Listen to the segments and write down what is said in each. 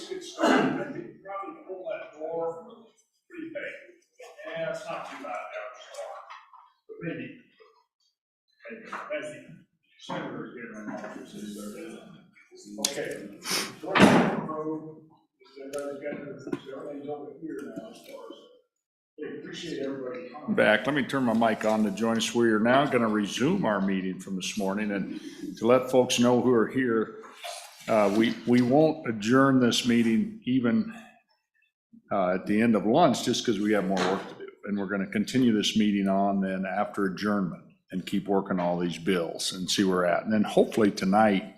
just get started. I think you probably pull that door pretty big. Yeah, it's not too bad there, but maybe. Senator's getting an office. Okay. Everybody's over here now as far as. Appreciate everybody coming back. Let me turn my mic on to join us. We are now going to resume our meeting from this morning, and to let folks know who are here, we won't adjourn this meeting even at the end of lunch, just because we have more work to do. And we're going to continue this meeting on then after adjournment and keep working all these bills and see where we're at. And then hopefully tonight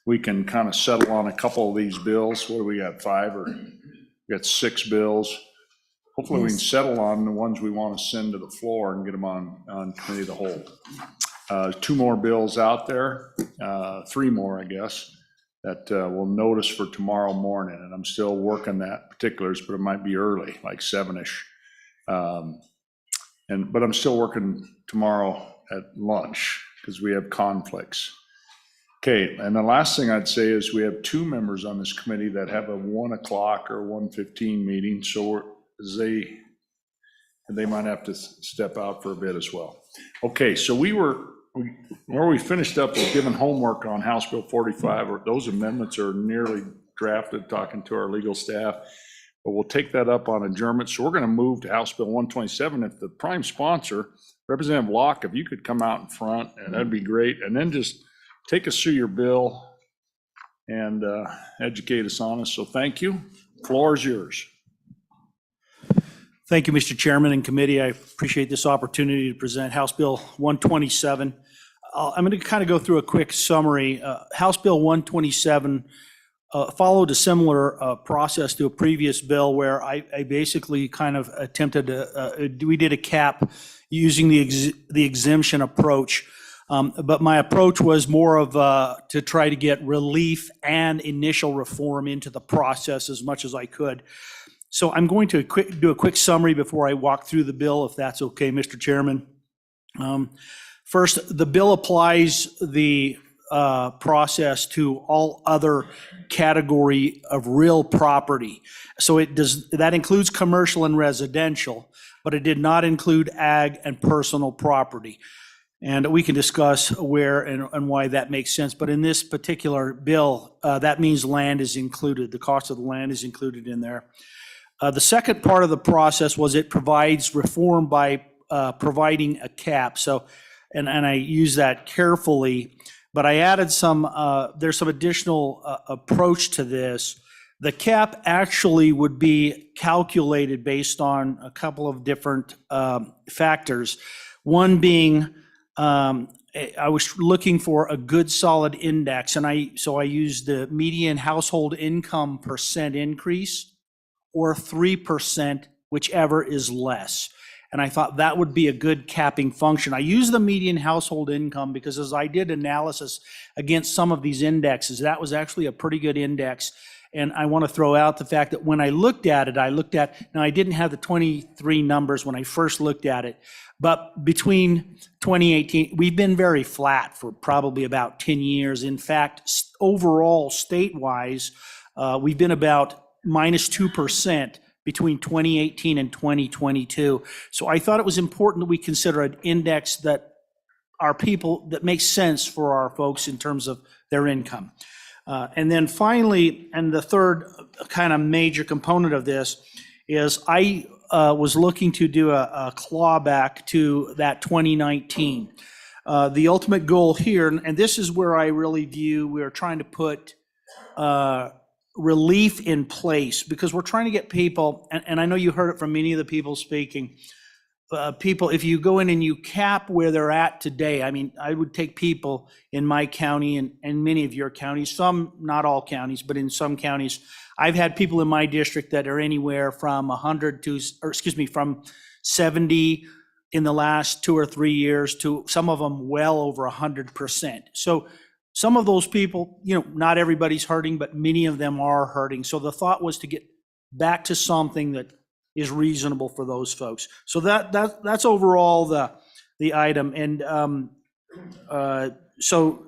we can kind of settle on a couple of these bills. What do we got, 5 or we got 6 bills? Hopefully we can settle on the ones we want to send to the floor and get them on committee of the whole. 2 more bills out there, 3 more, I guess, that we'll notice for tomorrow morning. And I'm still working that particulars, but it might be early, like 7-ish. But I'm still working tomorrow at lunch because we have conflicts. Okay, and the last thing I'd say is we have 2 members on this committee that have a 1 o'clock or 1:15 meeting, so they might have to step out for a bit as well. Okay, so where we finished up was giving homework on House Bill 45, or those amendments are nearly drafted, talking to our legal staff, but we'll take that up on adjournment. So we're going to move to House Bill 127. If the prime sponsor, Representative Locke, if you could come out in front, and that'd be great, and then just take us through your bill and educate us on it. So thank you. Floor is yours. Thank you, Mr. Chairman and committee. I appreciate this opportunity to present House Bill 127. I'm going to kind of go through a quick summary. House Bill 127 followed a similar process to a previous bill where I basically kind of attempted to, we did a cap using the exemption approach. But my approach was more of to try to get relief and initial reform into the process as much as I could. So I'm going to do a quick summary before I walk through the bill, if that's okay, Mr. Chairman. First, the bill applies the process to all other category of real property. So that includes commercial and residential, but it did not include ag and personal property. And we can discuss where and why that makes sense. But in this particular bill, that means land is included. The cost of the land is included in there. The second part of the process was it provides reform by providing a cap. So, and I use that carefully, but I added there's some additional approach to this. The cap actually would be calculated based on a couple of different factors. One being, I was looking for a good solid index, and so I used the median household income percent increase, or 3%, whichever is less. And I thought that would be a good capping function. I use the median household income because as I did analysis against some of these indexes, that was actually a pretty good index. And I want to throw out the fact that when I looked at it, now I didn't have the 23 numbers when I first looked at it, but between 2018, we've been very flat for probably about 10 years. In fact, overall, state-wise, we've been about -2% between 2018 and 2022. So I thought it was important that we consider an index that that makes sense for our folks in terms of their income. And then finally, and the third kind of major component of this is I was looking to do a clawback to that 2019. The ultimate goal here, and this is where I really view we're trying to put relief in place, because we're trying to get people, and I know you heard it from many of the people speaking, people, if you go in and you cap where they're at today, I mean, I would take people in my county and many of your counties, some, not all counties, but in some counties, I've had people in my district that are anywhere from 100 to, or excuse me, from 70 in the last 2 or 3 years to some of them well over 100%. So some of those people, not everybody's hurting, but many of them are hurting. So the thought was to get back to something that is reasonable for those folks. So that's overall the item. And so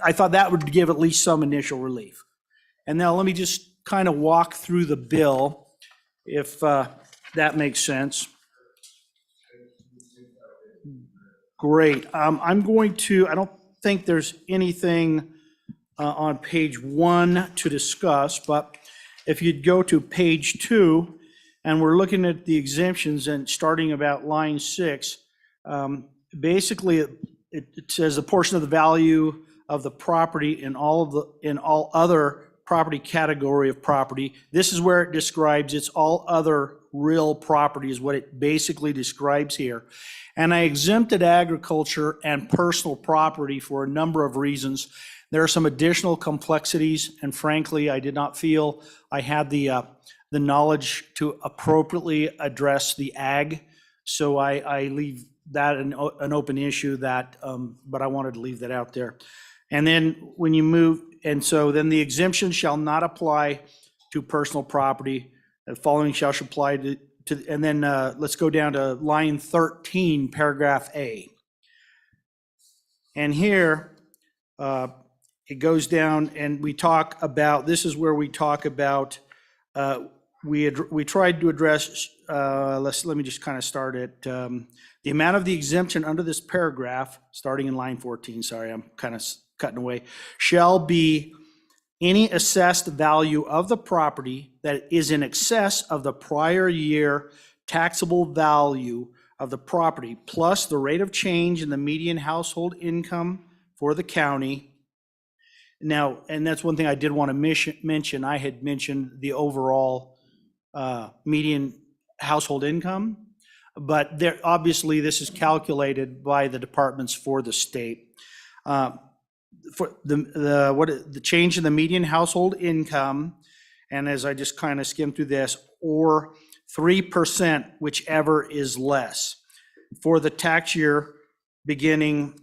I thought that would give at least some initial relief. And now let me just kind of walk through the bill, if that makes sense. Great. I'm going to, I don't think there's anything on page 1 to discuss, but if you'd go to page 2, and we're looking at the exemptions and starting about line 6, basically it says a portion of the value of the property in all other property category of property. This is where it describes it's all other real property is what it basically describes here. And I exempted agriculture and personal property for a number of reasons. There are some additional complexities, and frankly, I did not feel I had the knowledge to appropriately address the ag. So I leave that an open issue that, but I wanted to leave that out there. And then when you move, and so then the exemption shall not apply to personal property. The following shall apply to and then let's go down to line 13, paragraph A. And here it goes down and we talk about, this is where we talk about, we tried to address, let me just kind of start it. The amount of the exemption under this paragraph, starting in line 14, sorry, I'm kind of cutting away, shall be any assessed value of the property that is in excess of the prior year taxable value of the property, plus the rate of change in the median household income for the county. Now, and that's one thing I did want to mention. I had mentioned the overall median household income, but there, obviously this is calculated by the departments for the state. For the change in the median household income, and as I just kind of skimmed through this, or 3%, whichever is less, for the tax year beginning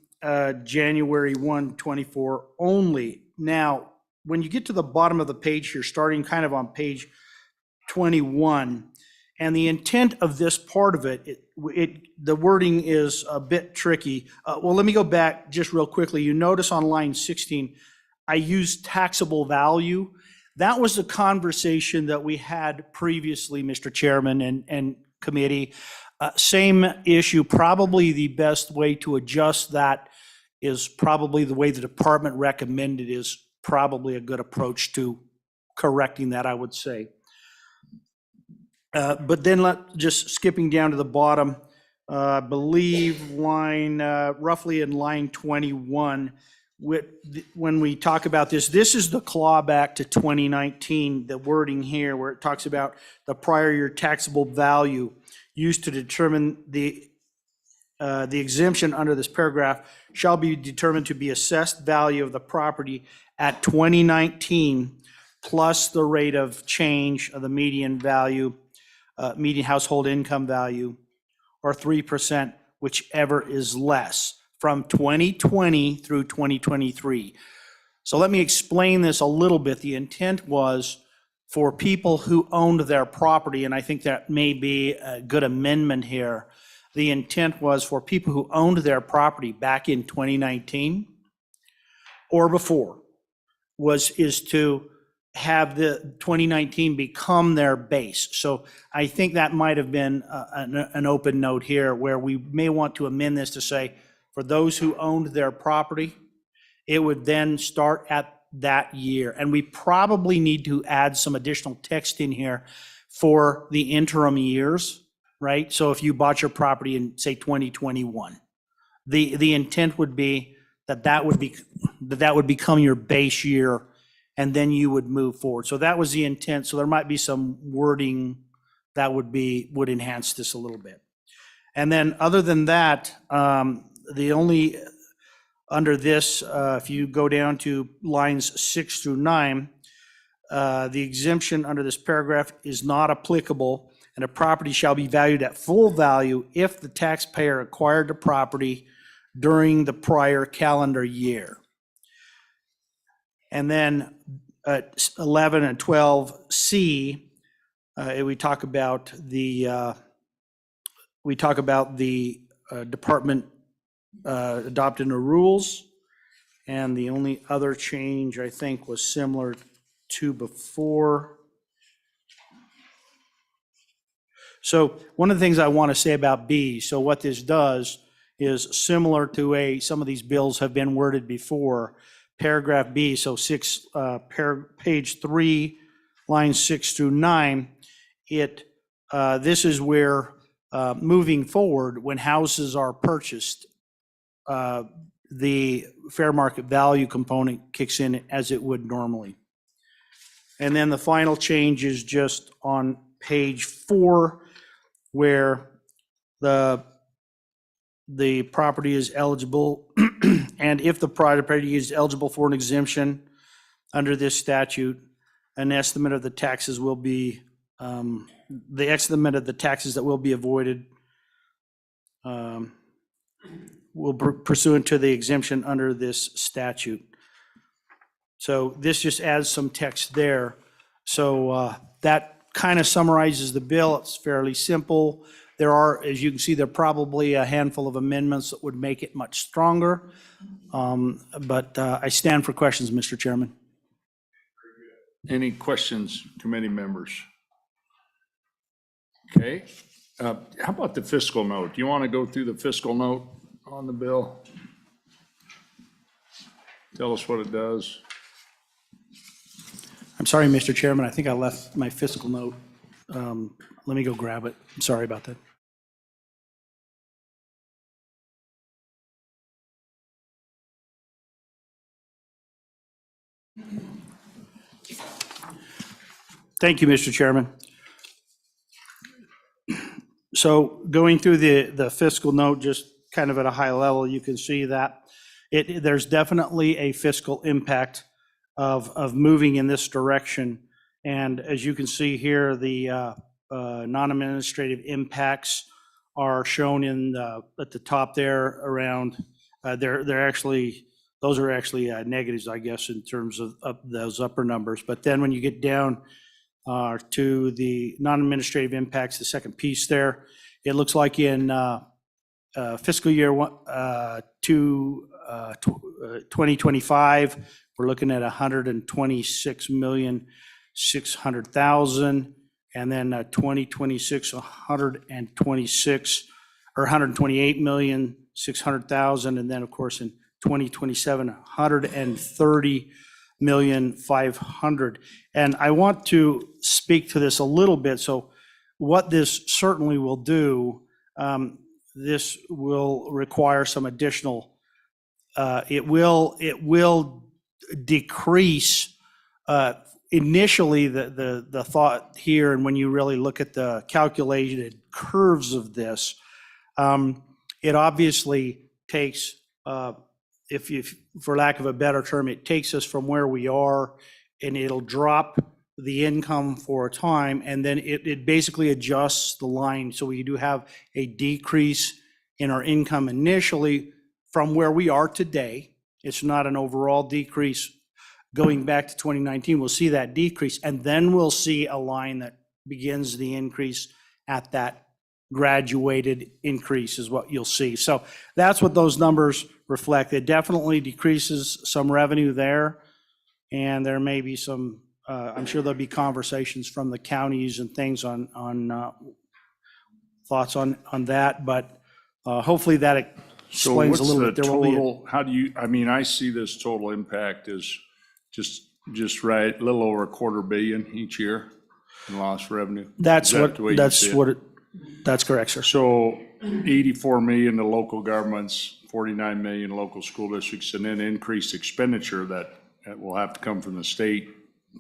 January 1, 24 only. Now, when you get to the bottom of the page here, starting kind of on page 21, and the intent of this part of it, the wording is a bit tricky. Well, let me go back just real quickly. You notice on line 16, I used taxable value. That was the conversation that we had previously, Mr. Chairman and committee. Same issue. Probably the best way to adjust that is probably the way the department recommended is probably a good approach to correcting that, I would say. But then just skipping down to the bottom, I believe roughly in line 21, when we talk about this is the clawback to 2019, the wording here where it talks about the prior year taxable value used to determine the exemption under this paragraph shall be determined to be assessed value of the property at 2019 plus the rate of change of the median value, median household income value, or 3%, whichever is less, from 2020 through 2023. So let me explain this a little bit. The intent was for people who owned their property, and I think that may be a good amendment here. The intent was for people who owned their property back in 2019 or before is to have the 2019 become their base. So I think that might have been an open note here where we may want to amend this to say, for those who owned their property, it would then start at that year. And we probably need to add some additional text in here for the interim years, right? So if you bought your property in, say, 2021, the intent would be that would become your base year, and then you would move forward. So that was the intent. So there might be some wording that would enhance this a little bit. And then other than that, the only under this, if you go down to lines 6 through 9, the exemption under this paragraph is not applicable, and a property shall be valued at full value if the taxpayer acquired the property during the prior calendar year. And then 11 and 12C, we talk about the department adopting the rules, and the only other change I think was similar two before. So one of the things I want to say about B, so what this does is similar to some of these bills have been worded before. Paragraph B, so page 3, lines 6 through 9, this is where moving forward, when houses are purchased, the fair market value component kicks in as it would normally. And then the final change is just on page 4, where the property is eligible, and if the property is eligible for an exemption under this statute, an estimate of the taxes will be, the estimate of the taxes that will be avoided will pursuant to the exemption under this statute. So this just adds some text there. So that kind of summarizes the bill. It's fairly simple. There are, as you can see, there are probably a handful of amendments that would make it much stronger. But I stand for questions, Mr. Chairman. Any questions, committee members? Okay. How about the fiscal note? Do you want to go through the fiscal note on the bill? Tell us what it does. I'm sorry, Mr. Chairman, I think I left my fiscal note. Let me go grab it. I'm sorry about that. Thank you, Mr. Chairman. So going through the fiscal note, just kind of at a high level, you can see that there's definitely a fiscal impact of moving in this direction. And as you can see here, the non-administrative impacts are shown at the top there around, they're actually, those are actually negatives, I guess, in terms of those upper numbers. But then when you get down to the non-administrative impacts, the second piece there, it looks like in fiscal year 2025, we're looking at 126,600,000, and then 2026, 126 or 128,600,000, and then of course in 2027, 130,500,000. And I want to speak to this a little bit. So what this certainly will do, this will require some additional, it will decrease initially the thought here, and when you really look at the calculated curves of this, it obviously takes, if for lack of a better term, it takes us from where we are, and it'll drop the income for a time, and then it basically adjusts the line. So we do have a decrease in our income initially from where we are today. It's not an overall decrease. Going back to 2019, we'll see that decrease, and then we'll see a line that begins the increase at that graduated increase is what you'll see. So that's what those numbers reflect. It definitely decreases some revenue there, and there may be some, I'm sure there'll be conversations from the counties and things on thoughts on that, but hopefully that explains a little bit. So what's the total, how do you, I mean, I see this total impact as just right, a little over $250 million each year in lost revenue. That's correct, sir. So 84 million to local governments, 49 million local school districts, and then increased expenditure that will have to come from the state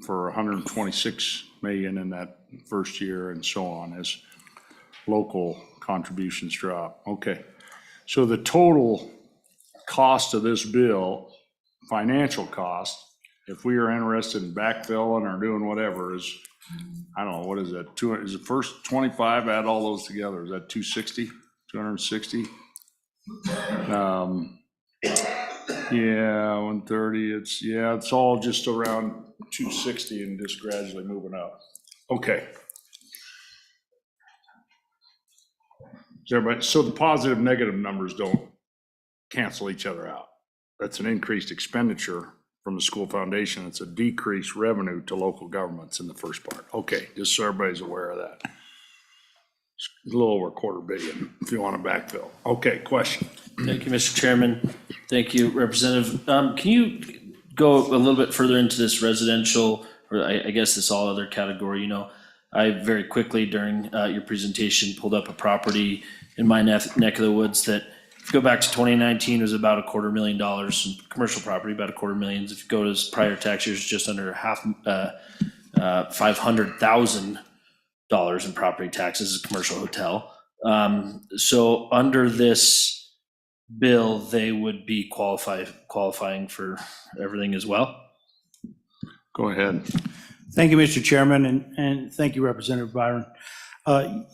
for 126 million in that first year, and so on as local contributions drop. Okay. So the total cost of this bill, financial cost, if we are interested in backfilling or doing whatever, is, I don't know, what is that? Is the first 25, add all those together, is that 260, 260? Yeah, 130, it's all just around 260 and just gradually moving up. Okay. So the positive, negative numbers don't cancel each other out. That's an increased expenditure from the school foundation. It's a decreased revenue to local governments in the first part. Okay, just so everybody's aware of that. It's a little over $250 million if you want to backfill. Okay, question. Thank you, Mr. Chairman. Thank you, Representative. Can you go a little bit further into this residential, or I guess this all other category? You know, I very quickly during your presentation pulled up a property in my neck of the woods that, if you go back to 2019, was about $250,000 in commercial property, about $250,000. If you go to prior tax years, just under $500,000 in property taxes, as a commercial hotel. So under this bill, they would be qualifying for everything as well. Go ahead. Thank you, Mr. Chairman, and thank you, Representative Byron.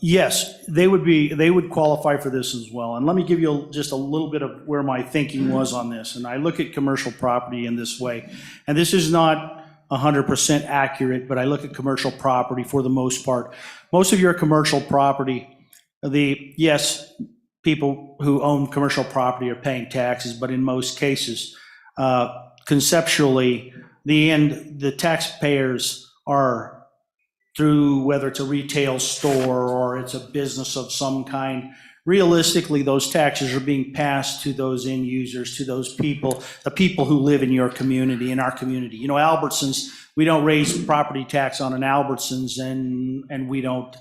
Yes, they would qualify for this as well. And let me give you just a little bit of where my thinking was on this. And I look at commercial property in this way, and this is not 100% accurate, but I look at commercial property for the most part. Most of your commercial property, yes, people who own commercial property are paying taxes, but in most cases, conceptually, the taxpayers are, through whether it's a retail store or it's a business of some kind, realistically, those taxes are being passed to those end users, to those people, the people who live in your community, in our community. You know, Albertsons, we don't raise property tax on an Albertsons, and we don't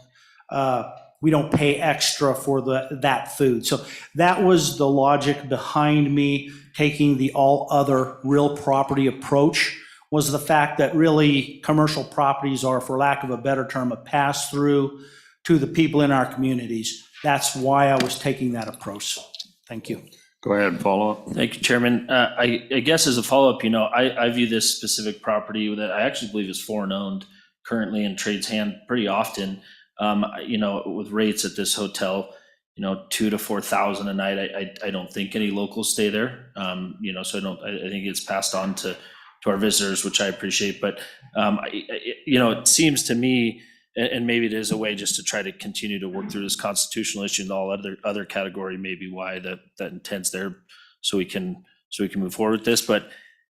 pay extra for that food. So that was the logic behind me taking the all other real property approach, was the fact that really commercial properties are, for lack of a better term, a pass-through to the people in our communities. That's why I was taking that approach. Thank you. Go ahead and follow up. Thank you, Chairman. I guess as a follow-up, you know, I view this specific property that I actually believe is foreign owned currently and trades hand pretty often. You know, with rates at this hotel, you know, $2,000 to $4,000 a night. I don't think any locals stay there. You know, so I think it's passed on to our visitors, which I appreciate. But you know, it seems to me, and maybe it is a way just to try to continue to work through this constitutional issue and all other category, maybe why that intent's there, so we can move forward with this. But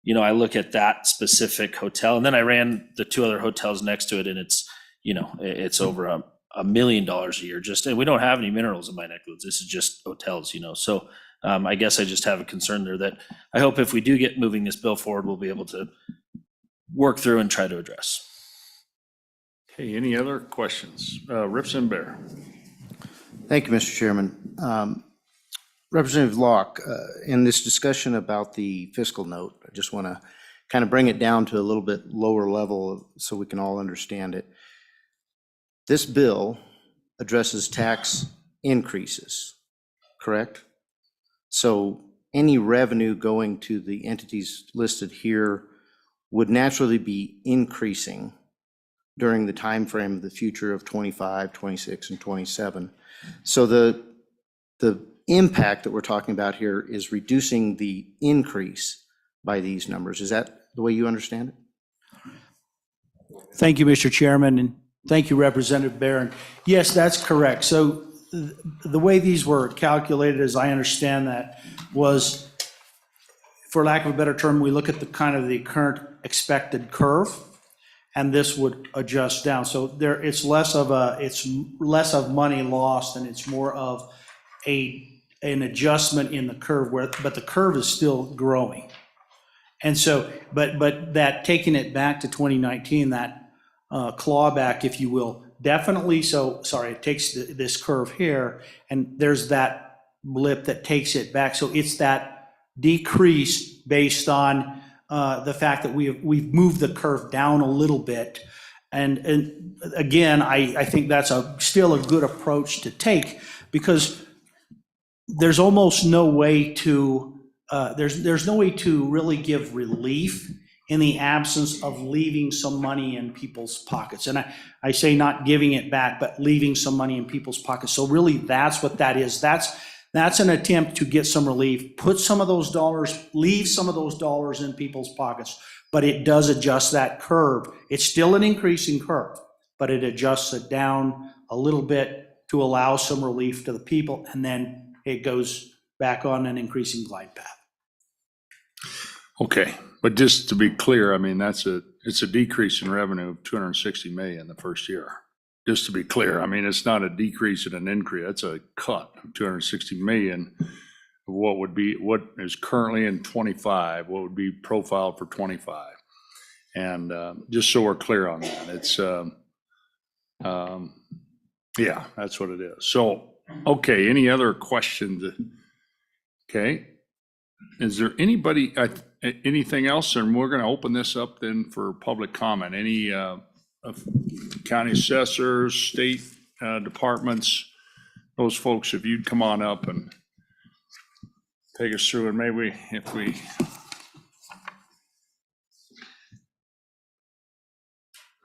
you know, I look at that specific hotel, and then I ran the two other hotels next to it, and it's, you know, it's over $1 million a year. Just, and we don't have any minerals in my neck of the woods. This is just hotels, you know. So I guess I just have a concern there that I hope if we do get moving this bill forward, we'll be able to work through and try to address. Okay, any other questions? Rips and Bear. Thank you, Mr. Chairman. Representative Locke, in this discussion about the fiscal note, I just want to kind of bring it down to a little bit lower level so we can all understand it. This bill addresses tax increases, correct? So any revenue going to the entities listed here would naturally be increasing during the time frame of the future of 25, 26, and 27. So the impact that we're talking about here is reducing the increase by these numbers. Is that the way you understand it? Thank you, Mr. Chairman, and thank you, Representative Barron. Yes, that's correct. So the way these were calculated, as I understand that, was, for lack of a better term, we look at the kind of the current expected curve, and this would adjust down. So it's less of money lost, and it's more of an adjustment in the curve, but the curve is still growing. And so, but that, taking it back to 2019, that clawback, if you will, definitely, so, sorry, it takes this curve here, and there's that blip that takes it back. So it's that decrease based on the fact that we've moved the curve down a little bit. And again, I think that's still a good approach to take, because there's almost no way to, there's no way to really give relief in the absence of leaving some money in people's pockets. And I say not giving it back, but leaving some money in people's pockets. So really, that's what that is. That's an attempt to get some relief, put some of those dollars, leave some of those dollars in people's pockets, but it does adjust that curve. It's still an increasing curve, but it adjusts it down a little bit to allow some relief to the people, and then it goes back on an increasing glide path. Okay, But just to be clear, I mean, it's a decrease in revenue of 260 million the first year. Just to be clear, I mean, it's not a decrease and an increase, it's a cut of 260 million of what is currently in 25, what would be profiled for 25. And just so we're clear on that, it's, yeah, that's what it is. So, okay, any other questions? Okay. Is there anybody, anything else? And we're going to open this up then for public comment. Any county assessors, state departments, those folks, if you'd come on up and take us through, and maybe if we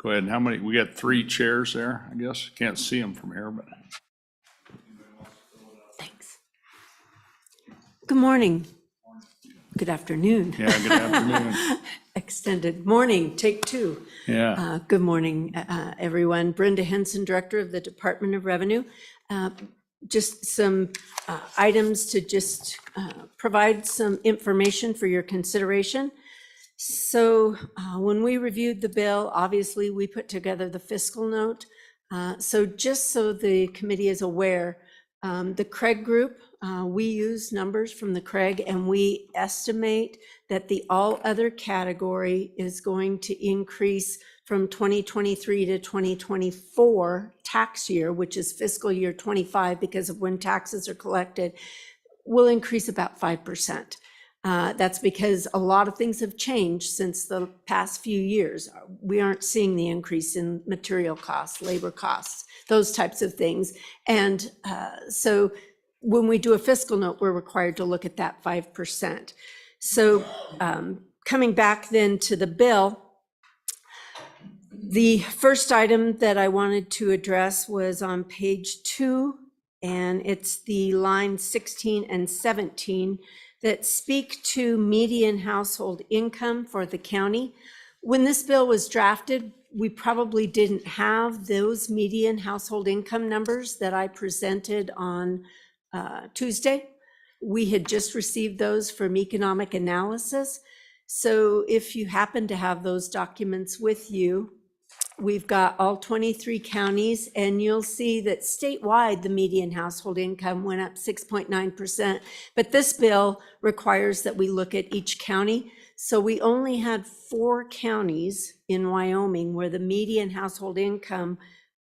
go ahead. And how many? We got 3 chairs there, I guess. Can't see them from here, but. Thanks. Good morning. Good afternoon. Yeah, good afternoon. Extended morning, take 2. Yeah. Good morning, everyone. Brenda Henson, Director of the Department of Revenue. Just some items to just provide some information for your consideration. So when we reviewed the bill, obviously we put together the fiscal note. So just so the committee is aware, the Craig Group, we use numbers from the Craig, and we estimate that the all other category is going to increase from 2023 to 2024 tax year, which is fiscal year 25, because of when taxes are collected, will increase about 5%. That's because a lot of things have changed since the past few years. We aren't seeing the increase in material costs, labor costs, those types of things. And so when we do a fiscal note, we're required to look at that 5%. So coming back then to the bill, the first item that I wanted to address was on page 2, and it's the line 16 and 17 that speak to median household income for the county. When this bill was drafted, we probably didn't have those median household income numbers that I presented on Tuesday. We had just received those from economic analysis. So if you happen to have those documents with you, we've got all 23 counties, and you'll see that statewide, the median household income went up 6.9%. But this bill requires that we look at each county. So we only had 4 counties in Wyoming where the median household income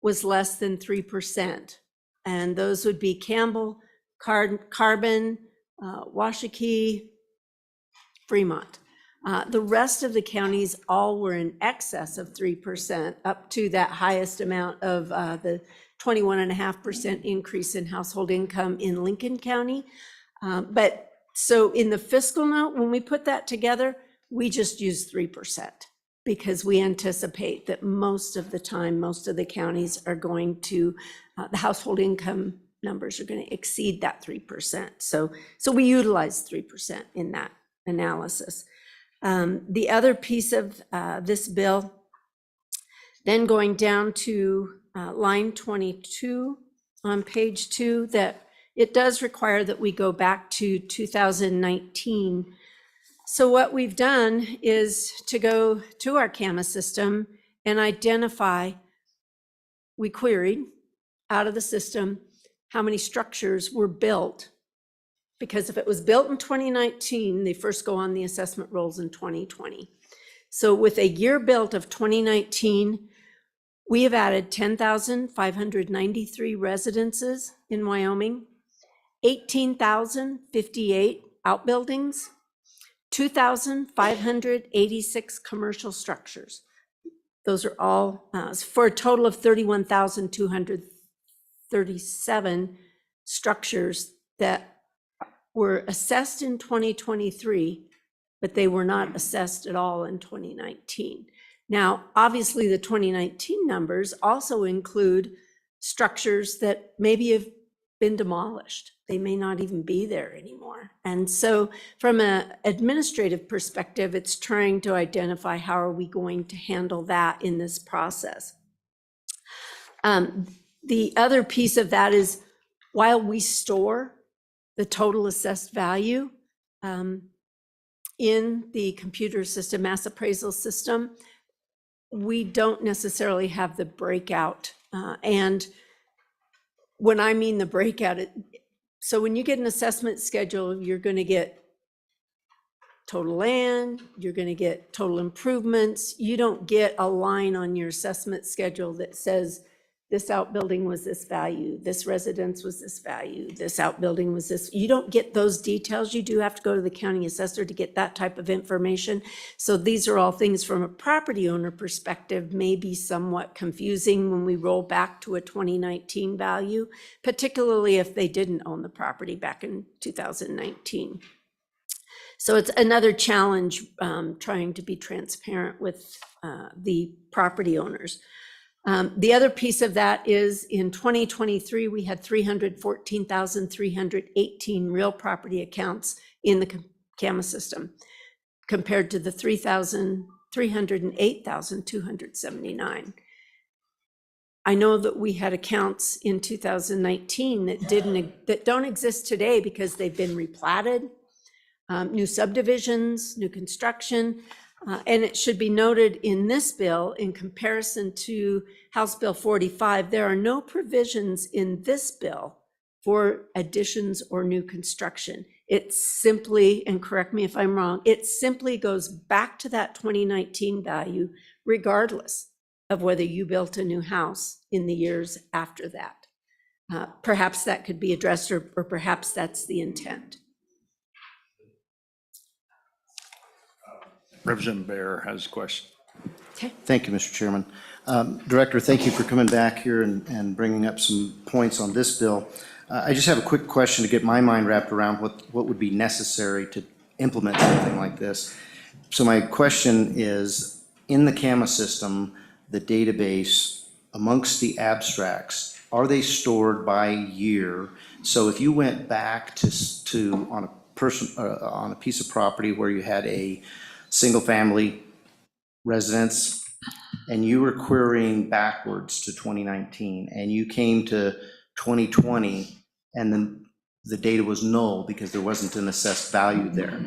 was less than 3%. And those would be Campbell, Carbon, Washakie, Fremont. The rest of the counties all were in excess of 3%, up to that highest amount of the 21.5% increase in household income in Lincoln County. But so in the fiscal note, when we put that together, we just use 3% because we anticipate that most of the time, most of the counties are going to, the household income numbers are going to exceed that 3%. So we utilize 3% in that analysis. The other piece of this bill, then going down to line 22 on page 2, that it does require that we go back to 2019. So what we've done is to go to our CAMA system and identify, we queried out of the system how many structures were built. Because if it was built in 2019, they first go on the assessment rolls in 2020. So with a year built of 2019, we have added 10,593 residences in Wyoming, 18,058 outbuildings, 2,586 commercial structures. Those are all for a total of 31,237 structures that were assessed in 2023, but they were not assessed at all in 2019. Now, obviously, the 2019 numbers also include structures that maybe have been demolished. They may not even be there anymore. And so from an administrative perspective, it's trying to identify how are we going to handle that in this process. The other piece of that is while we store the total assessed value, in the computer system, mass appraisal system, we don't necessarily have the breakout. And when I mean the breakout, so when you get an assessment schedule, you're going to get total land, you're going to get total improvements. You don't get a line on your assessment schedule that says this outbuilding was this value, this residence was this value, this outbuilding was this. You don't get those details. You do have to go to the county assessor to get that type of information. So these are all things from a property owner perspective may be somewhat confusing when we roll back to a 2019 value, particularly if they didn't own the property back in 2019. So it's another challenge trying to be transparent with the property owners. The other piece of that is in 2023, we had 314,318 real property accounts in the CAMA system compared to the 308,279. I know that we had accounts in 2019 that don't exist today because they've been replatted, new subdivisions, new construction. And it should be noted in this bill, in comparison to House Bill 45, there are no provisions in this bill for additions or new construction. It simply, and correct me if I'm wrong, it simply goes back to that 2019 value, regardless of whether you built a new house in the years after that. Perhaps that could be addressed, or perhaps that's the intent. Representative Bear has a question. Okay. Thank you, Mr. Chairman. Director, thank you for coming back here and bringing up some points on this bill. I just have a quick question to get my mind wrapped around what would be necessary to implement something like this. So my question is, in the CAMA system, the database amongst the abstracts, are they stored by year? So if you went back to on a piece of property where you had a single-family residence, and you were querying backwards to 2019, and you came to 2020, and then the data was null because there wasn't an assessed value there.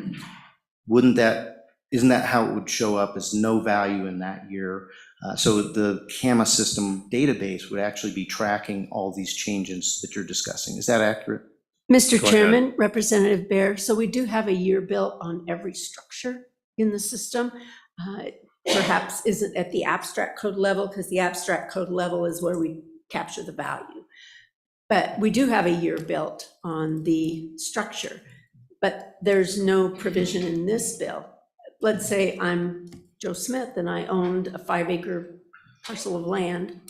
Isn't that how it would show up, as no value in that year? So the CAMA system database would actually be tracking all these changes that you're discussing. Is that accurate? Mr. Go Chairman, Representative Bear, so we do have a year built on every structure in the system. Perhaps isn't at the abstract code level, because the abstract code level is where we capture the value. But we do have a year built on the structure, but there's no provision in this bill. Let's say I'm Joe Smith and I owned a 5-acre parcel of land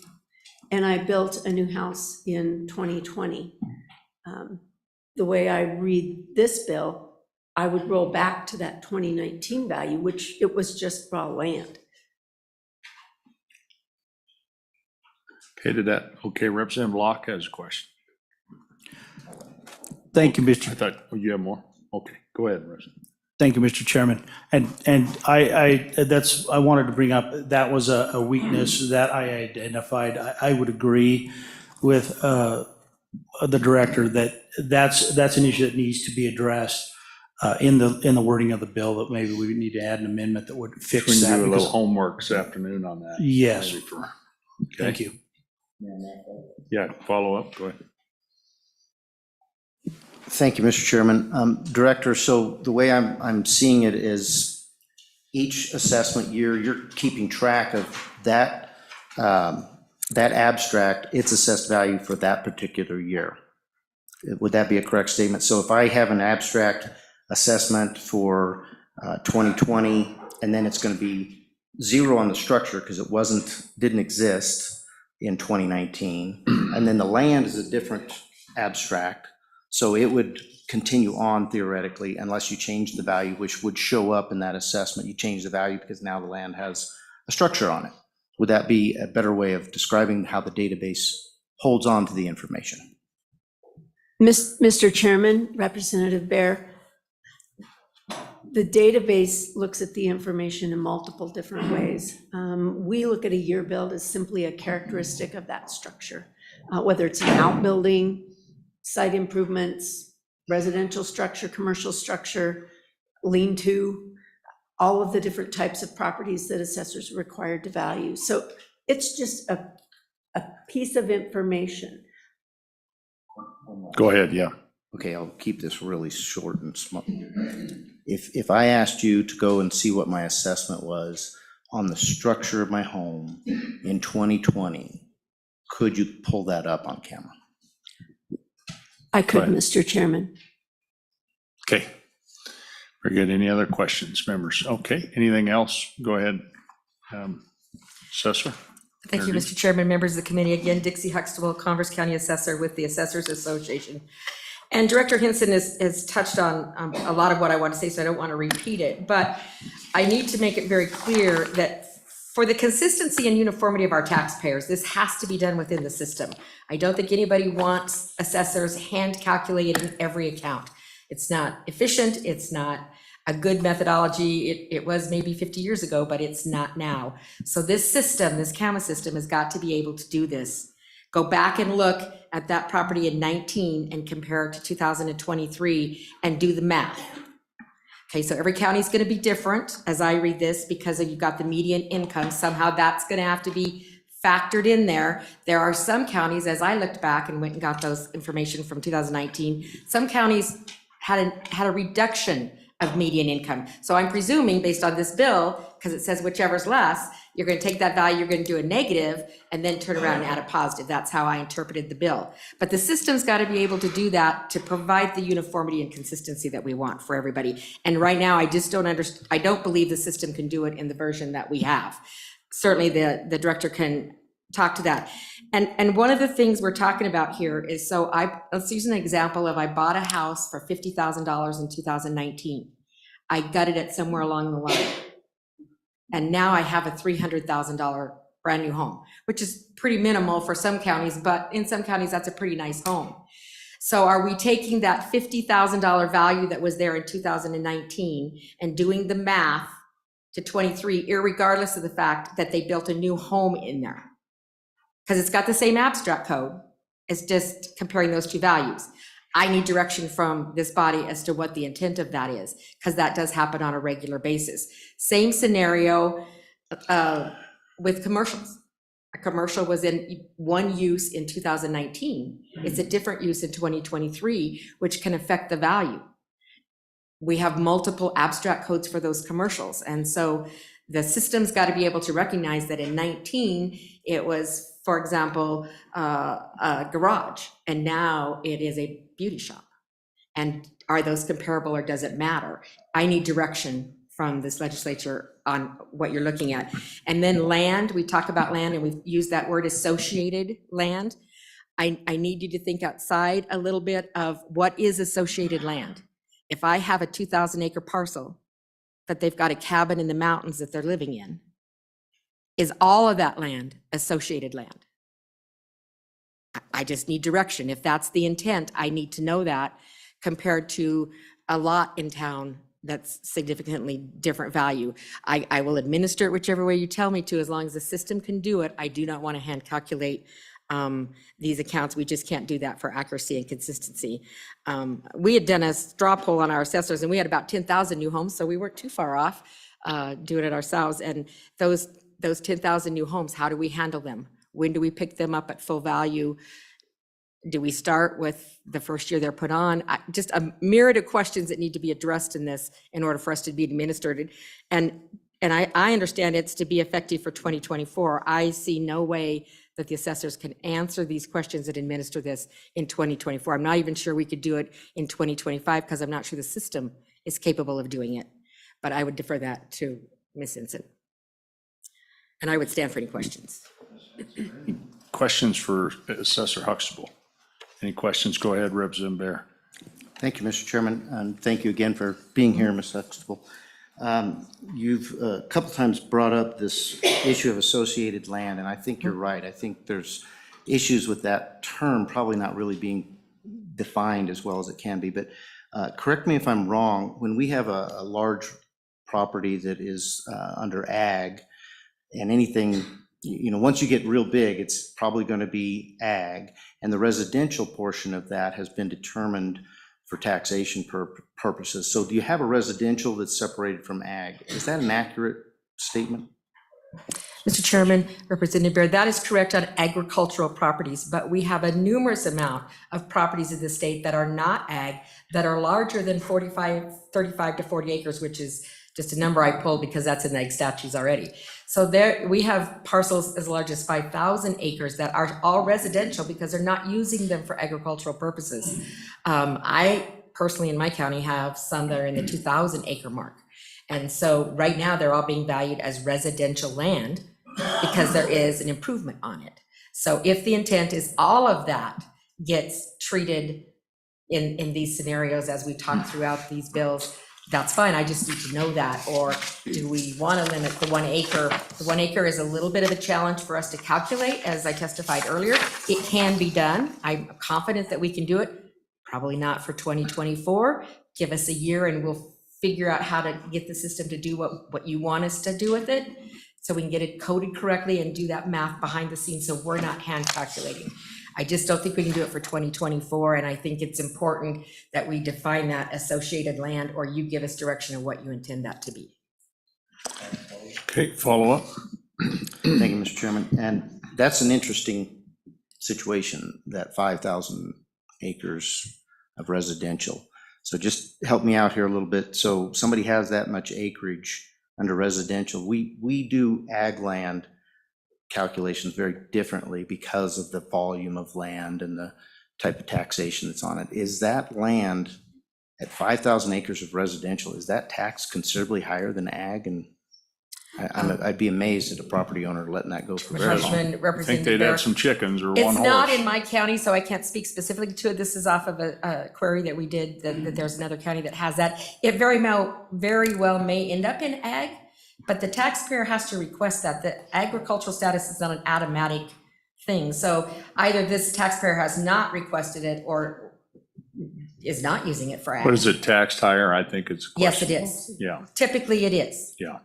and I built a new house in 2020. The way I read this bill, I would roll back to that 2019 value, which it was just raw land. Okay, Representative Locke has a question. Thank you, I Mr. thought, oh, you have more? Okay, go ahead, Representative. Thank you, Mr. Chairman. And I wanted to bring up, that was a weakness that I identified. I would agree with the director that that's an issue that needs to be addressed in the wording of the bill, that maybe we need to add an amendment that would We fix can that. do a little because- homework this afternoon on that. Yes, Maybe for- thank okay. you. Yeah, follow up, go ahead. Thank you, Mr. Chairman. Director, so the way I'm seeing it is each assessment year, you're keeping track of that abstract, its assessed value for that particular year. Would that be a correct statement? So if I have an abstract assessment for 2020, and then it's going to be 0 on the structure because it didn't exist in 2019, and then the land is a different abstract, so it would continue on theoretically unless you change the value, which would show up in that assessment. You change the value because now the land has a structure on it. Would that be a better way of describing how the database holds on to the information? Mr. Chairman, Representative Bear, the database looks at the information in multiple different ways. We look at a year build as simply a characteristic of that structure, whether it's an outbuilding, site improvements, residential structure, commercial structure. lean-to, all of the different types of properties that assessors are required to value. So it's just a piece of information. Go ahead, yeah. Okay, I'll keep this really short and small. If I asked you to go and see what my assessment was on the structure of my home in 2020, could you pull that up on camera? I could, ahead. Mr. Chairman. Okay. Very good. Any other questions, members? Okay, anything else? Go ahead. Assessor? Thank you, Mr. Chairman, members of the committee. Again, Dixie Huxtable, Converse County Assessor with the Assessors Association. And Director Hinson has touched on a lot of what I want to say, so I don't want to repeat it. But I need to make it very clear that for the consistency and uniformity of our taxpayers, this has to be done within the system. I don't think anybody wants assessors hand calculating every account. It's not efficient, it's not a good methodology. It was maybe 50 years ago, but it's not now. So this system, this CAMA system, has got to be able to do this. Go back and look at that property in 19 and compare it to 2023 and do the math. Okay, so every county is going to be different as I read this because you've got the median income. Somehow that's going to have to be factored in there. There are some counties, as I looked back and went and got those information from 2019, some counties had a reduction of median income. So I'm presuming based on this bill, because it says whichever's less, you're going to take that value, you're going to do a negative, and then turn around and add a positive. That's how I interpreted the bill. But the system's got to be able to do that to provide the uniformity and consistency that we want for everybody. And right now, I just don't understand. I don't believe the system can do it in the version that we have. Certainly, the director can talk to that. And one of the things we're talking about here is, so let's use an example of I bought a house for $50,000 in 2019. I gutted it somewhere along the line. And now I have a $300,000 brand new home, which is pretty minimal for some counties, but in some counties, that's a pretty nice home. So are we taking that $50,000 value that was there in 2019 and doing the math to 23, irregardless of the fact that they built a new home in there? Because it's got the same abstract code. It's just comparing those two values. I need direction from this body as to what the intent of that is, because that does happen on a regular basis. Same scenario with commercials. A commercial was in one use in 2019. It's a different use in 2023, which can affect the value. We have multiple abstract codes for those commercials. And so the system's got to be able to recognize that in 19, it was, for example, a garage, and now it is a beauty shop. And are those comparable or does it matter? I need direction from this legislature on what you're looking at. And then land, we talk about land and we've used that word associated land. I need you to think outside a little bit of what is associated land. If I have a 2,000 acre parcel that they've got a cabin in the mountains that they're living in, is all of that land associated land? I just need direction. If that's the intent, I need to know that compared to a lot in town that's significantly different value. I will administer it whichever way you tell me to, as long as the system can do it. I do not want to hand calculate these accounts. We just can't do that for accuracy and consistency. We had done a straw poll on our assessors and we had about 10,000 new homes, so we weren't too far off doing it ourselves. And those 10,000 new homes, how do we handle them? When do we pick them up at full value? Do we start with the first year they're put on? Just a myriad of questions that need to be addressed in this in order for us to be administered. And I understand it's to be effective for 2024. I see no way that the assessors can answer these questions and administer this in 2024. I'm not even sure we could do it in 2025 because I'm not sure the system is capable of doing it. But I would defer that to Ms. Hinson. And I would stand for any questions. Questions for Assessor Huxtable? Any questions? Go ahead, Representative Bear. Thank you, Mr. Chairman, and thank you again for being here, Ms. Huxtable. You've a couple times brought up this issue of associated land, and I think you're right. I think there's issues with that term probably not really being defined as well as it can be, but correct me if I'm wrong, when we have a large property that is under ag, and anything, you know, once you get real big, it's probably going to be ag, and the residential portion of that has been determined for taxation purposes. So do you have a residential that's separated from ag? Is that an accurate statement? Mr. Chairman, Representative Bear, that is correct on agricultural properties, but we have a numerous amount of properties in the state that are not ag, that are larger than 35 to 40 acres, which is just a number I pulled because that's in the ag statutes already. So there, we have parcels as large as 5,000 acres that are all residential because they're not using them for agricultural purposes. I personally, in my county, have some that are in the 2,000 acre mark. And so right now, they're all being valued as residential land because there is an improvement on it. So if the intent is all of that gets treated in these scenarios as we talk throughout these bills, that's fine. I just need to know that. Or do we want to limit the 1 acre? The 1 acre is a little bit of a challenge for us to calculate, as I testified earlier. It can be done. I'm confident that we can do it. Probably not for 2024. Give us a year and we'll figure out how to get the system to do what you want us to do with it, so we can get it coded correctly and do that math behind the scenes so we're not hand calculating. I just don't think we can do it for 2024, and I think it's important that we define that associated land, or you give us direction of what you intend that to be. Okay, follow up. Thank you, Mr. Chairman. And that's an interesting situation, that 5,000 acres of residential. So just help me out here a little bit. So somebody has that much acreage under residential. We do ag land calculations very differently because of the volume of land and the type of taxation that's on it. Is that land at 5,000 acres of residential, is that tax considerably higher than ag? And I'd be amazed at a property owner letting that go for very long. Freshman I think Representative they'd Bear. have some chickens or one horse. It's not in my county, so I can't speak specifically to it. This is off of a query that we did, that there's another county that has that. It very well may end up in ag, but the taxpayer has to request that. The agricultural status is not an automatic thing. So either this taxpayer has not requested it or is not using it for ag. But is it taxed higher? I think it's. a Yes, it question. is. Yeah, Typically, it is. yeah.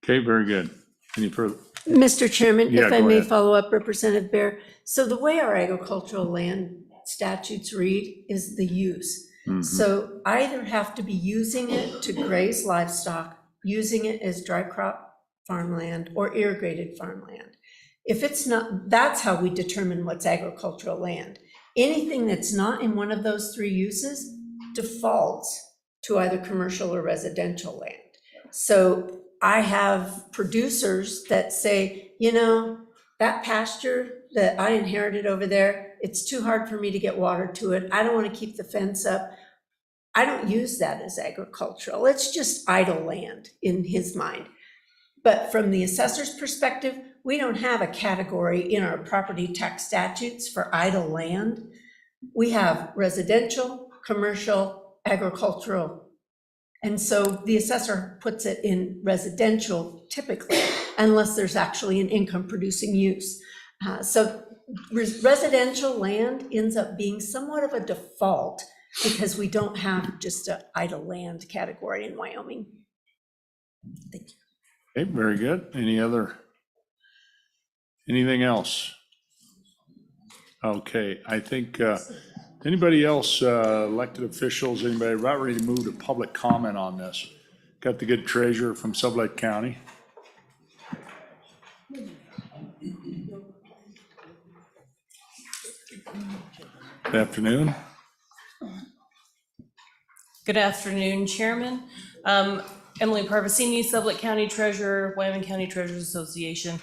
Okay, very good. Any further? Mr. Chairman, Yeah, if I go may ahead. follow up, Representative Bear. So the way our agricultural land statutes read is the use. Mhm. So either have to be using it to graze livestock, using it as dry crop farmland, or irrigated farmland. If it's not, that's how we determine what's agricultural land. Anything that's not in one of those three uses defaults to either commercial or residential land. So I have producers that say, you know, that pasture that I inherited over there, it's too hard for me to get water to it. I don't want to keep the fence up. I don't use that as agricultural. It's just idle land in his mind. But from the assessor's perspective, we don't have a category in our property tax statutes for idle land. We have residential, commercial, agricultural. And so the assessor puts it in residential typically, unless there's actually an income producing use. So residential land ends up being somewhat of a default because we don't have just an idle land category in Wyoming. Thank you. Okay, very good. Anything else? Okay, I think, anybody else, elected officials, anybody about ready to move to public comment on this? Got the good treasurer from Sublette County. Good afternoon. Good afternoon, Chairman. Emily Parvasini, Sublette County Treasurer, Wyoming County Treasurers Association.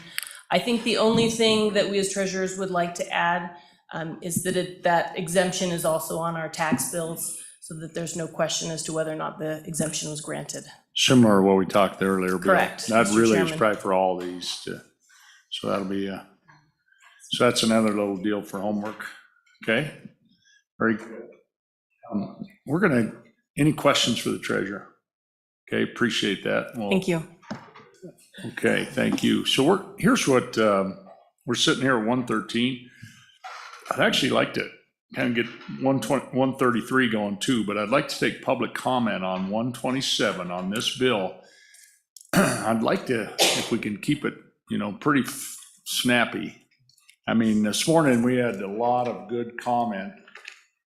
I think the only thing that we as treasurers would like to add is that that exemption is also on our tax bills, so that there's no question as to whether or not the exemption was granted. Similar to what we talked earlier. Bill. Correct, That Mr. really is Chairman. probably for all these, so that'll be, so that's another little deal for homework. Okay? Very good. We're gonna, any questions for the treasurer? Okay, appreciate that. Well, Thank you. Okay, thank you. So here's what, we're sitting here at 113. I'd actually like to kind of get 133 going too, but I'd like to take public comment on 127 on this bill. I'd like to, if we can keep it, pretty snappy. I mean, this morning we had a lot of good comment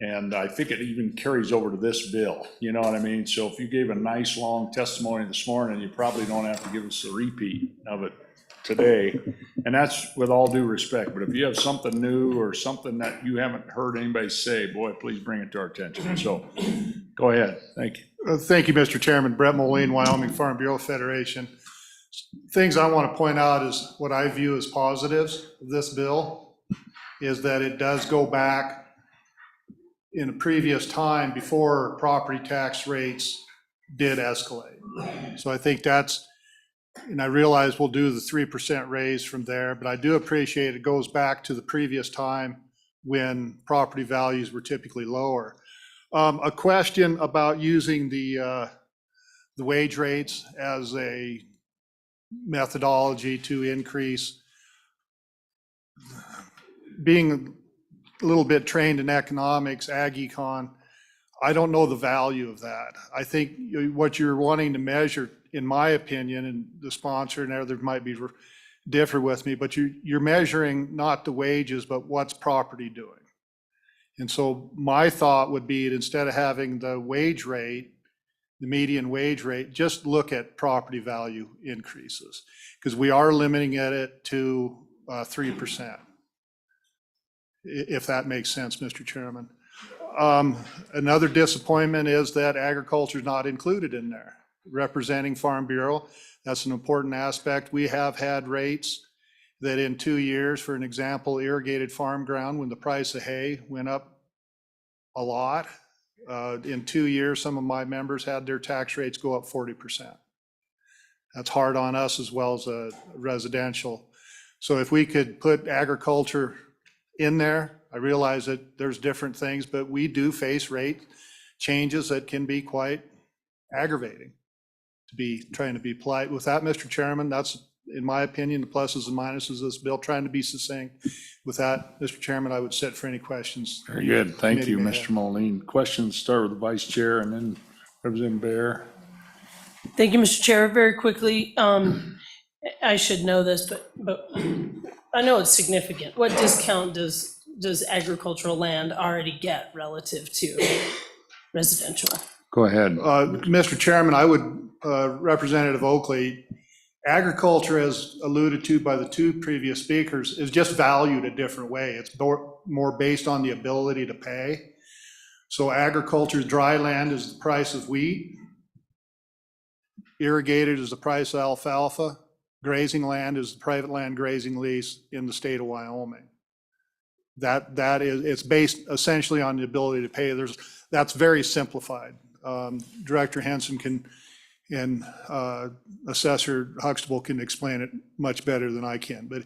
And I think it even carries over to this bill, you know what I mean? So if you gave a nice, long testimony this morning, you probably don't have to give us a repeat of it today. And that's with all due respect, but if you have something new or something that you haven't heard anybody say, boy, please bring it to our attention. So go ahead, thank you. Thank you, Mr. Chairman. Brett Moline, Wyoming Farm Bureau Federation. Things I want to point out is what I view as positives of this bill is that it does go back in a previous time before property tax rates did escalate. So I think that's, and I realize we'll do the 3% raise from there, but I do appreciate it goes back to the previous time when property values were typically lower. A question about using the wage rates as a methodology to increase. Being a little bit trained in economics, ag econ, I don't know the value of that. I think what you're wanting to measure, in my opinion, and the sponsor and others might be differ with me, but you're measuring not the wages, but what's property doing. And so my thought would be that instead of having the wage rate, the median wage rate, just look at property value increases, because we are limiting it to 3%. If that makes sense, Mr. Chairman. Another disappointment is that agriculture is not included in there. Representing Farm Bureau, that's an important aspect. We have had rates that in 2 years, for an example, irrigated farm ground, when the price of hay went up a lot, in 2 years, some of my members had their tax rates go up 40%. That's hard on us as well as a residential. So if we could put agriculture in there, I realize that there's different things, but we do face rate changes that can be quite aggravating, to be trying to be polite. With that, Mr. Chairman, that's, in my opinion, the pluses and minuses of this bill, trying to be succinct. With that, Mr. Chairman, I would sit for any questions. Very good, thank you, Committee may Mr. Moline. Questions start with the vice chair and then Representative Bear. Thank you, Mr. Chair. Very quickly, I should know this, but I know it's significant. What discount does agricultural land already get relative to residential? Go ahead. Mr. Chairman, I would, Representative Oakley, agriculture, as alluded to by the two previous speakers, is just valued a different way. It's more based on the ability to pay. So agriculture's dry land is the price of wheat. Irrigated is the price of alfalfa. Grazing land is the private land grazing lease in the state of Wyoming. That is, it's based essentially on the ability to pay. That's very simplified. Director Henson and Assessor Huxtable can explain it much better than I can, but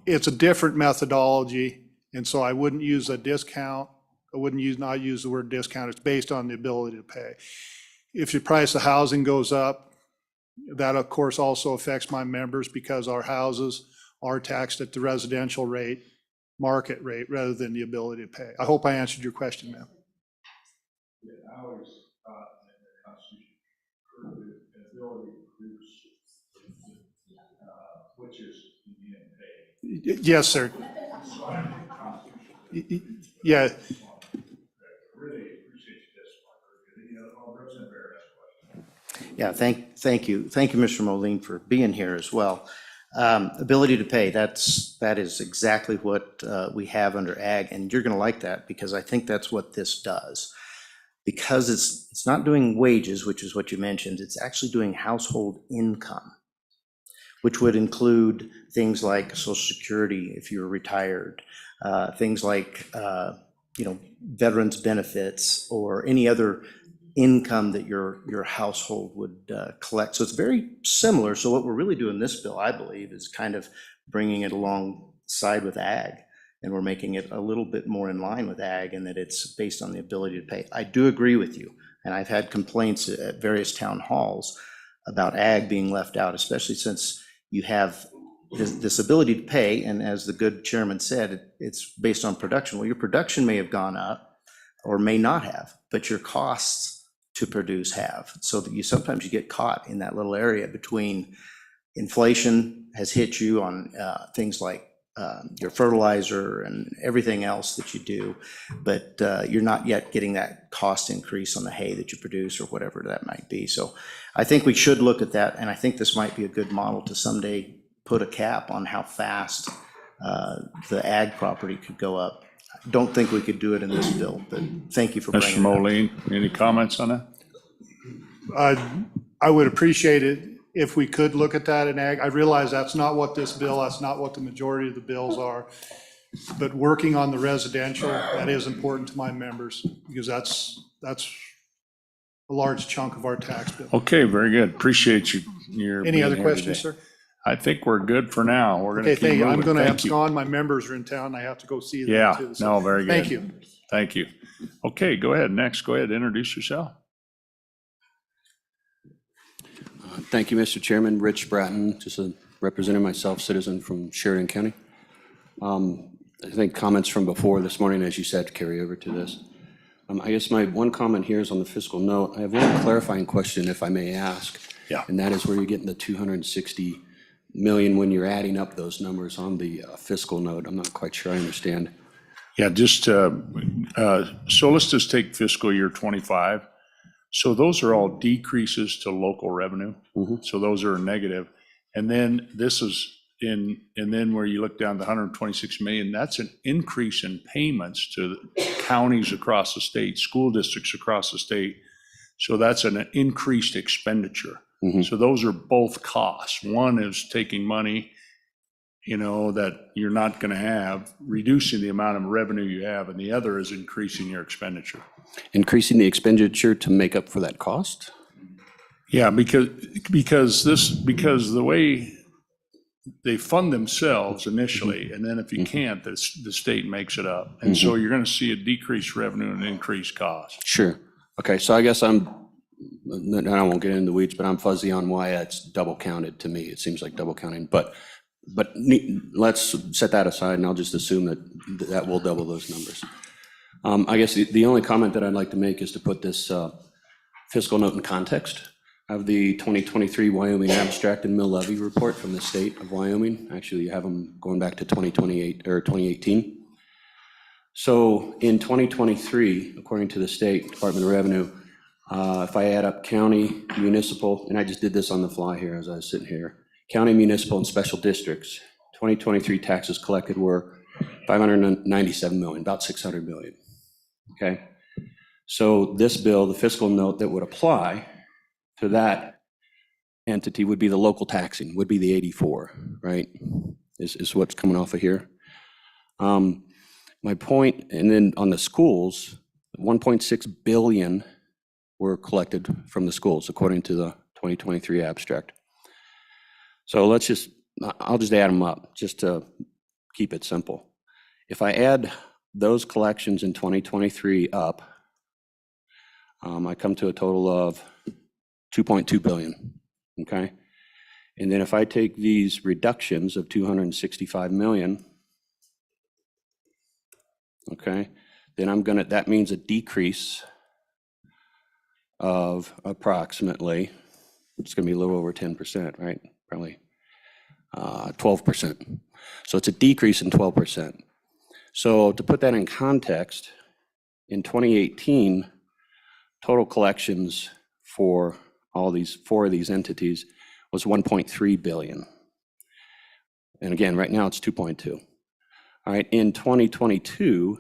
it's a different methodology. And so I wouldn't use a discount. I wouldn't not use the word discount. It's based on the ability to pay. If your price of housing goes up, that of course also affects my members because our houses are taxed at the residential rate, market rate, rather than the ability to pay. I hope I answered your question, ma'am. I always thought that the Constitution approved the ability to produce, which is median pay. Yes, sir. Yeah. Really appreciate this. Representative Bear has a question. Yeah, thank you. Thank you, Mr. Moline, for being here as well. Ability to pay, that is exactly what we have under ag, and you're gonna like that because I think that's what this does. Because it's not doing wages, which is what you mentioned, it's actually doing household income, which would include things like Social Security if you're retired, things like veterans benefits or any other income that your household would collect. So it's very similar. So what we're really doing this bill, I believe, is kind of bringing it alongside with ag, and we're making it a little bit more in line with ag, and that it's based on the ability to pay. I do agree with you, and I've had complaints at various town halls about ag being left out, especially since you have this ability to pay, and as the good chairman said, it's based on production. Well, your production may have gone up or may not have, but your costs to produce have. So that sometimes you get caught in that little area between inflation has hit you on things like your fertilizer and everything else that you do, but you're not yet getting that cost increase on the hay that you produce or whatever that might be. So I think we should look at that, and I think this might be a good model to someday put a cap on how fast the ag property could go up. I don't think we could do it in this bill, but thank you for bringing Mr. it up. Moline, any comments on that? I would appreciate it if we could look at that in ag. I realize that's not what this bill, that's not what the majority of the bills are. But working on the residential, that is important to my members, because that's a large chunk of our tax bill. Okay, very good. Appreciate you. Any other questions, sir? I think we're good for now. We're Okay, gonna keep thank you. I'm moving. going to Thank you. abscond. My members are in town. I have to go see them Yeah, too. no, very good. Thank you. Thank you. Okay, go ahead. Next, go ahead, introduce yourself. Thank you, Mr. Chairman. Rich Bratton, just representing myself, citizen from Sheridan County. I think comments from before this morning, as you said, carry over to this. I guess my one comment here is on the fiscal note. I have one clarifying question, if I may ask. Yeah. And that is where you're getting the 260 million when you're adding up those numbers on the fiscal note. I'm not quite sure I understand. Yeah, just, so let's just take fiscal year '25. So those are all decreases to local revenue. So those are negative. And then this is and then where you look down to 126 million, that's an increase in payments to counties across the state, school districts across the state. So that's an increased expenditure. So those are both costs. One is taking money, that you're not going to have, reducing the amount of revenue you have, and the other is increasing your expenditure. Increasing the expenditure to make up for that cost? Yeah, because the way they fund themselves initially, and then if you can't, the state makes it up. And so you're going to see a decreased revenue and increased cost. Sure. Okay, so I guess I won't get into the weeds, but I'm fuzzy on why that's double counted to me. It seems like double counting, but let's set that aside, and I'll just assume that will double those numbers. I guess the only comment that I'd like to make is to put this fiscal note in context of the 2023 Wyoming Abstract and Mill Levy Report from the state of Wyoming. Actually, you have them going back to 2028 or 2018. So in 2023, according to the State Department of Revenue, if I add up county, municipal, and I just did this on the fly here as I was sitting here, county, municipal, and special districts, 2023 taxes collected were 597 million, about 600 million. Okay, so this bill, the fiscal note that would apply to that entity would be the local taxing, would be the 84, right? Is what's coming off of here. My point, and then on the schools, 1.6 billion were collected from the schools, according to the 2023 abstract. So I'll just add them up, just to keep it simple. If I add those collections in 2023 up, I come to a total of 2.2 billion, okay? And then if I take these reductions of 265 million, okay, then that means a decrease of approximately, it's gonna be a little over 10%, right? Probably 12%. So it's a decrease in 12%. So to put that in context, in 2018, total collections for four of these entities was 1.3 billion. And again, right now it's 2.2. All right, in 2022,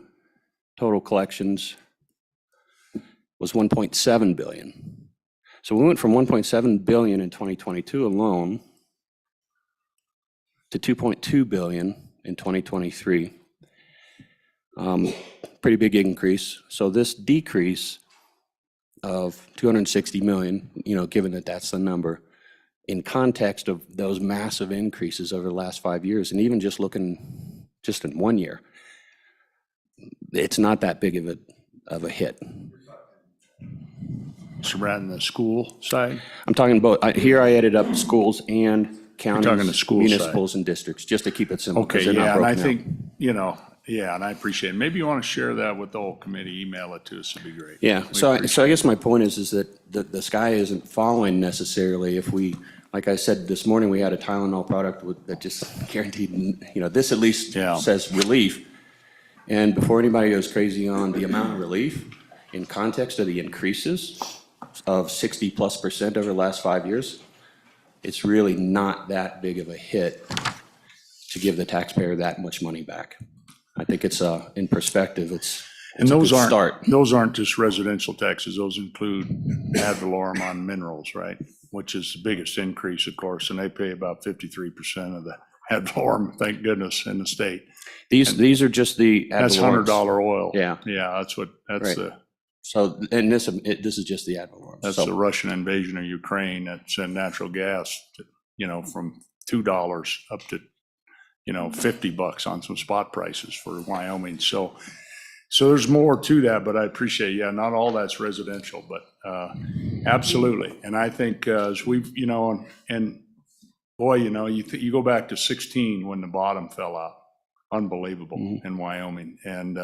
total collections was 1.7 billion. So we went from 1.7 billion in 2022 alone to 2.2 billion in 2023. Pretty big increase. So this decrease of 260 million, given that that's the number, in context of those massive increases over the last 5 years, and even just looking just in 1 year, it's not that big of a hit. So rather than the school side? I'm talking about, here I added up schools and talking the counties, school side. municipals, and districts, just to keep it simple. Okay, 'cause they're not yeah, and I broken out. think, yeah, and I appreciate it. Maybe you want to share that with the whole committee, email it to us, it'd be great. Yeah, We so I appreciate guess my point is that the sky isn't falling necessarily if we like I said this morning, we had a Tylenol product that just guaranteed, this at least Yeah. says relief. And before anybody goes crazy on the amount of relief, in context of the increases of 60+% over the last 5 years, it's really not that big of a hit to give the taxpayer that much money back. I think it's, in perspective, it's And a those good aren't, start. those aren't just residential taxes, those include ad valorem on minerals, right? Which is the biggest increase, of course, and they pay about 53% of the ad valorem, thank goodness, in the state. These are just the ad That's valorems. $100 oil. Yeah. Yeah, that's Right. the, So, and this is just the ad valorem. that's So- the Russian invasion of Ukraine that sent natural gas, from $2 up to, $50 on some spot prices for Wyoming. So there's more to that, but I appreciate, not all that's residential, but absolutely. And I think as we've, and boy, you go back to 16 when the bottom fell out. Unbelievable in Wyoming, and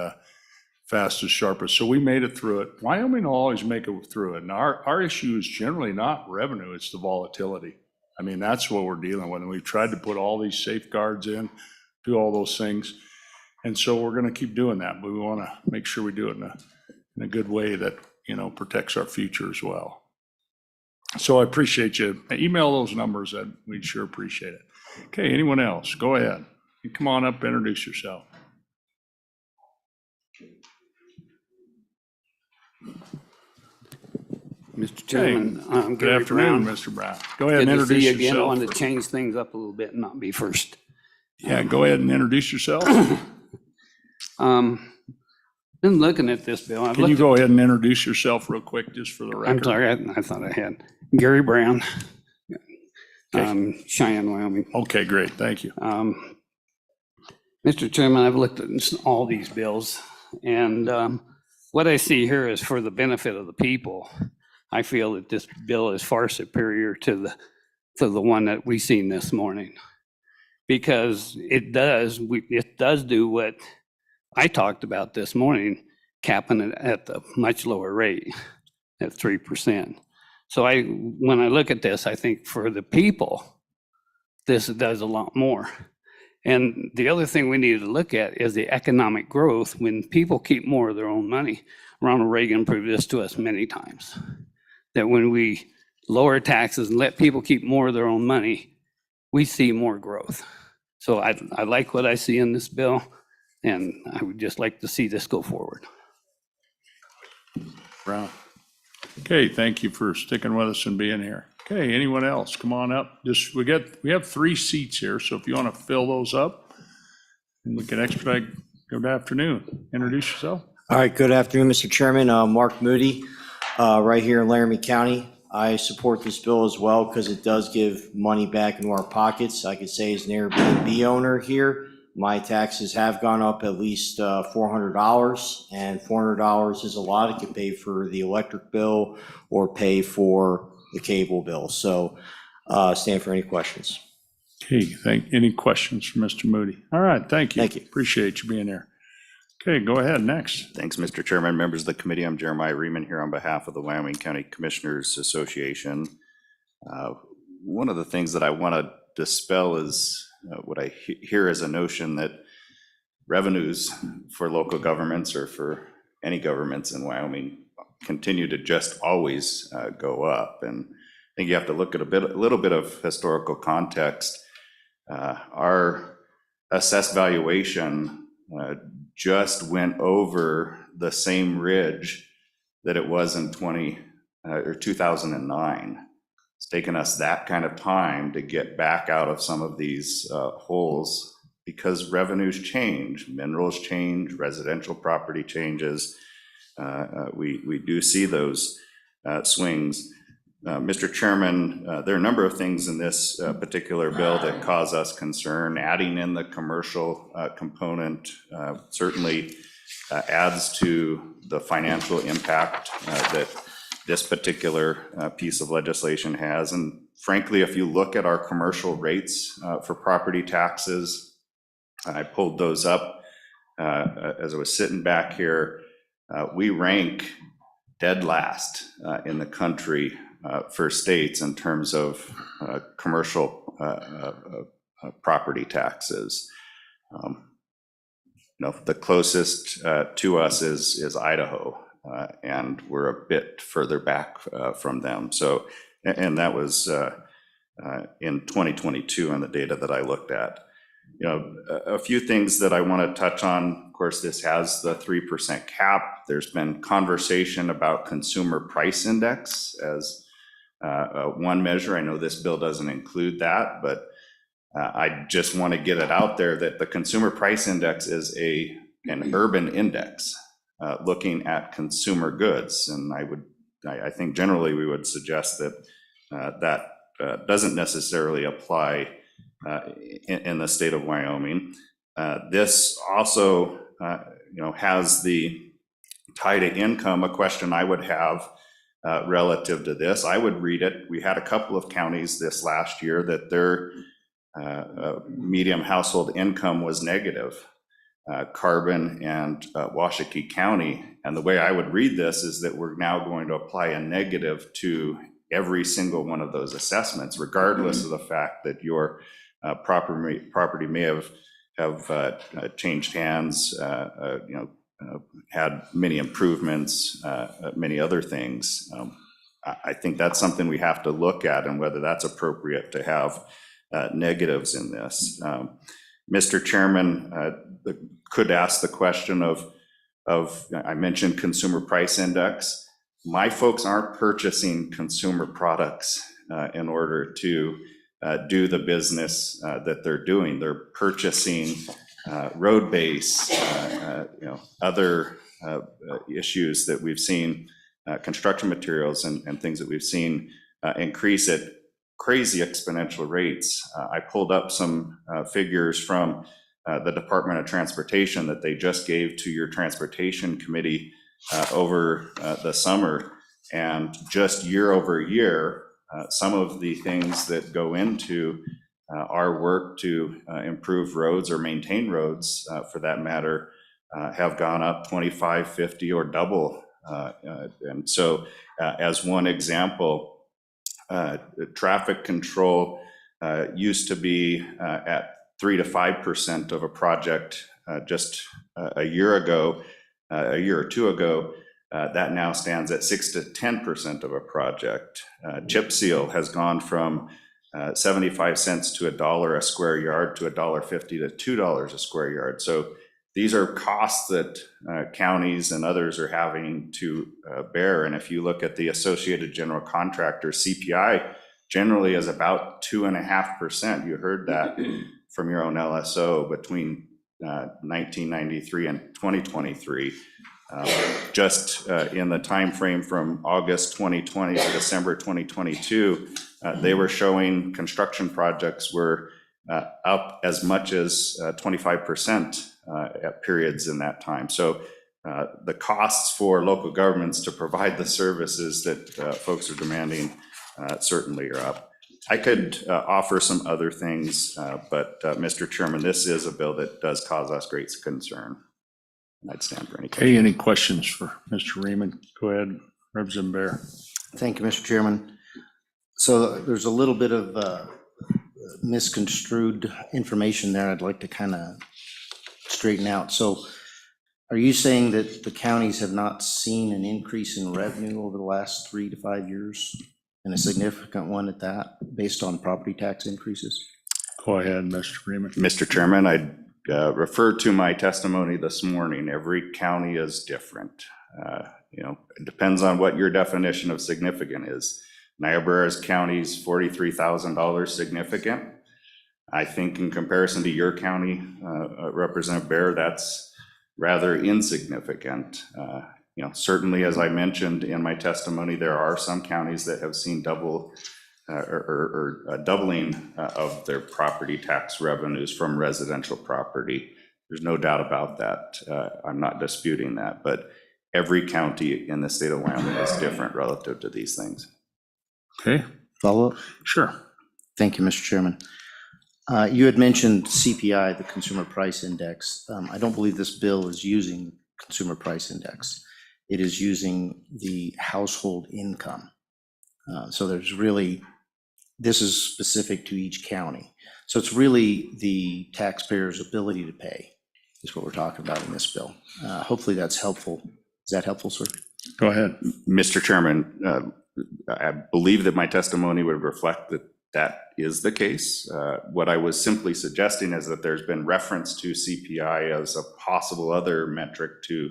fast as sharpest. So we made it through it. Wyoming will always make it through it. And our issue is generally not revenue, it's the volatility. I mean, that's what we're dealing with. And we've tried to put all these safeguards in, do all those things. And so we're going to keep doing that, but we want to make sure we do it in a good way that, protects our future as well. So I appreciate you. Email those numbers, we'd sure appreciate it. Okay, anyone else? Go ahead. You come on up, introduce yourself. Mr. Chairman, I'm Good Gary afternoon, Brown. Mr. Brown. Go ahead and Good to see introduce you again. I yourself. wanted to change things up a little bit and not be first. Yeah, go ahead and introduce yourself. Been looking at this bill. I've Can you looked go ahead and introduce yourself real quick, just for the I'm record? sorry, I thought I had. Gary Brown, Cheyenne, Wyoming. Okay, great, thank you. Mr. Chairman, I've looked at all these bills, and what I see here is for the benefit of the people. I feel that this bill is far superior to the one that we seen this morning. Because it does do what I talked about this morning, capping it at the much lower rate at 3%. So when I look at this, I think for the people, this does a lot more. And the other thing we need to look at is the economic growth. When people keep more of their own money, Ronald Reagan proved this to us many times, that when we lower taxes and let people keep more of their own money, we see more growth. So I like what I see in this bill, and I would just like to see this go forward. Brown. Okay, thank you for sticking with us and being here. Okay, anyone else? Come on up. We have 3 seats here, so if you want to fill those up, and we can expedite. Good afternoon. Introduce yourself. All right, good afternoon, Mr. Chairman. Mark Moody, right here in Laramie County. I support this bill as well because it does give money back into our pockets. I could say as an Airbnb owner here, my taxes have gone up at least $400, and $400 is a lot. It could pay for the electric bill or pay for the cable bill. So stand for any questions. Okay, any questions for Mr. Moody? All right, thank you. Thank you. Appreciate you being here. Okay, go ahead, next. Thanks, Mr. Chairman, members of the committee. I'm Jeremiah Riemann here on behalf of the Wyoming County Commissioners Association. One of the things that I want to dispel is what I hear as a notion that revenues for local governments or for any governments in Wyoming continue to just always go up. And I think you have to look at a little bit of historical context. Our assessed valuation just went over the same ridge that it was in 2009. It's taken us that kind of time to get back out of some of these holes because revenues change, minerals change, residential property changes. We do see those swings. Mr. Chairman, there are a number of things in this particular bill that cause us concern. Adding in the commercial component certainly adds to the financial impact that this particular piece of legislation has. And frankly, if you look at our commercial rates for property taxes, I pulled those up as I was sitting back here. We rank dead last in the country for states in terms of commercial property taxes. The closest to us is Idaho, and we're a bit further back from them. So, and that was in 2022 on the data that I looked at. A few things that I want to touch on. Of course, this has the 3% cap. There's been conversation about consumer price index as one measure. I know this bill doesn't include that, but I just want to get it out there that the consumer price index is an urban index looking at consumer goods. And I think generally we would suggest that that doesn't necessarily apply in the state of Wyoming. This also, has the tie to income. A question I would have relative to this, I would read it. We had a couple of counties this last year that their medium household income was negative, Carbon and Washakie County. And the way I would read this is that we're now going to apply a negative to every single one of those assessments, regardless of the fact that your property may have changed hands, had many improvements, many other things. I think that's something we have to look at, and whether that's appropriate to have negatives in this. Mr. Chairman could ask the question of I mentioned consumer price index. My folks aren't purchasing consumer products in order to do the business that they're doing. They're purchasing road base, other issues that we've seen, construction materials and things that we've seen increase at crazy exponential rates. I pulled up some figures from the Department of Transportation that they just gave to your Transportation Committee over the summer. And just year over year, some of the things that go into our work to improve roads or maintain roads, for that matter, have gone up 25, 50, or double. And so as one example, traffic control used to be at 3 to 5% of a project just a year or two ago. That now stands at 6 to 10% of a project. Chip seal has gone from 75 cents to $1 a square yard to $1.50 to $2 a square yard. So these are costs that counties and others are having to bear. And if you look at the Associated General Contractor, CPI generally is about 2.5%. You heard that from your own LSO between 1993 and 2023. Just in the time frame from August 2020 to December 2022, they were showing construction projects were up as much as 25% at periods in that time. So the costs for local governments to provide the services that folks are demanding certainly are up. I could offer some other things, but Mr. Chairman, this is a bill that does cause us great concern. I'd stand for any questions. Okay, any questions for Mr. Raymond? Go ahead, Representative Bear. Thank you, Mr. Chairman. So there's a little bit of misconstrued information there I'd like to kind of straighten out. So are you saying that the counties have not seen an increase in revenue over the last 3 to 5 years, and a significant one at that, based on property tax increases? Go ahead, Mr. Raymond. Mr. Chairman, I'd refer to my testimony this morning. Every county is different. It depends on what your definition of significant is. Niobrara County's $43,000 significant. I think in comparison to your county, Representative Bear, that's rather insignificant. Certainly, as I mentioned in my testimony, there are some counties that have seen double or doubling of their property tax revenues from residential property. There's no doubt about that. I'm not disputing that, but every county in the state of Wyoming is different relative to these things. Okay, Follow up? sure. Thank you, Mr. Chairman. You had mentioned CPI, the Consumer Price Index. I don't believe this bill is using Consumer Price Index. It is using the household income. So there's really, this is specific to each county. So it's really the taxpayer's ability to pay is what we're talking about in this bill. Hopefully that's helpful. Is that helpful, sir? Go ahead. Mr. Chairman, I believe that my testimony would reflect that that is the case. What I was simply suggesting is that there's been reference to CPI as a possible other metric to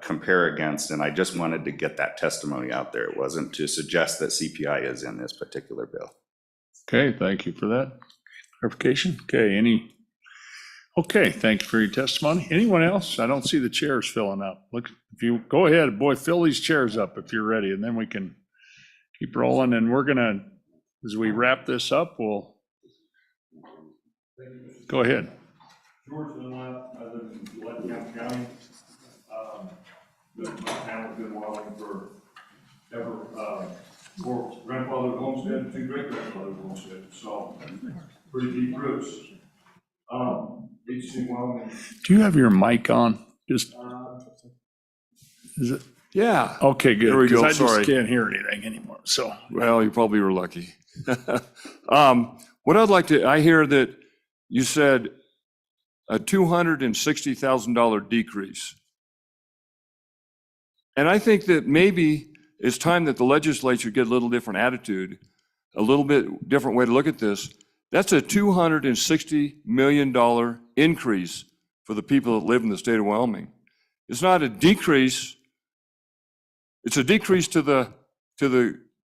compare against, and I just wanted to get that testimony out there. It wasn't to suggest that CPI is in this particular bill. Okay, thank you for that clarification. Okay, thank you for your testimony. Anyone else? I don't see the chairs filling up. Look, if you, go ahead, boy, fill these chairs up if you're ready, and then we can keep rolling. And we're gonna, as we wrap this up, we'll, go ahead. George Dunlap, I live in Lettown County. My family's been wilding for ever, four grandfather's homestead, 2 great-grandfather's homestead, so pretty deep roots. HC Wyoming. Do you have your mic on? Just, is it? Yeah. Okay, good. There we go, 'cause I just sorry. can't hear anything anymore, so. Well, you probably were lucky. What I'd like to, I hear that you said a $260,000 decrease. And I think that maybe it's time that the legislature get a little different attitude, a little bit different way to look at this. That's a $260 million increase for the people that live in the state of Wyoming. It's not a decrease. It's a decrease to the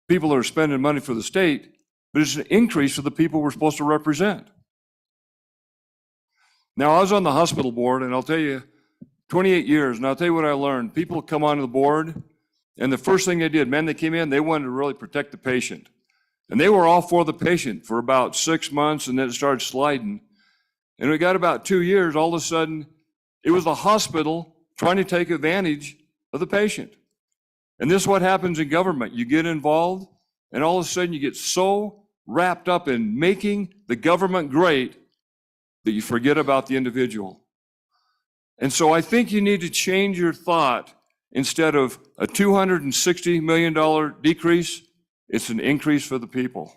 people that are spending money for the state, but it's an increase for the people we're supposed to represent. Now, I was on the hospital board, and I'll tell you, 28 years, and I'll tell you what I learned. People come onto the board, and the first thing they did, man, they came in, they wanted to really protect the patient. And they were all for the patient for about 6 months, and then it started sliding. And we got about 2 years, all of a sudden, it was the hospital trying to take advantage of the patient. And this is what happens in government. You get involved, and all of a sudden you get so wrapped up in making the government great that you forget about the individual. And so I think you need to change your thought. Instead of a $260 million decrease, it's an increase for the people.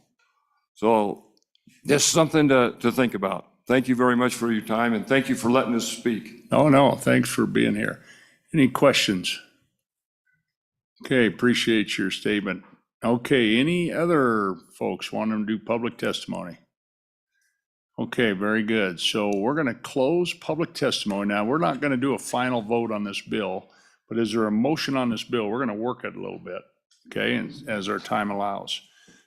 So that's something to think about. Thank you very much for your time, and thank you for letting us speak. Oh, no, thanks for being here. Any questions? Okay, appreciate your statement. Okay, any other folks wanting to do public testimony? Okay, very good. So we're going to close public testimony. Now, we're not going to do a final vote on this bill, but is there a motion on this bill? We're going to work it a little bit, okay, and as our time allows.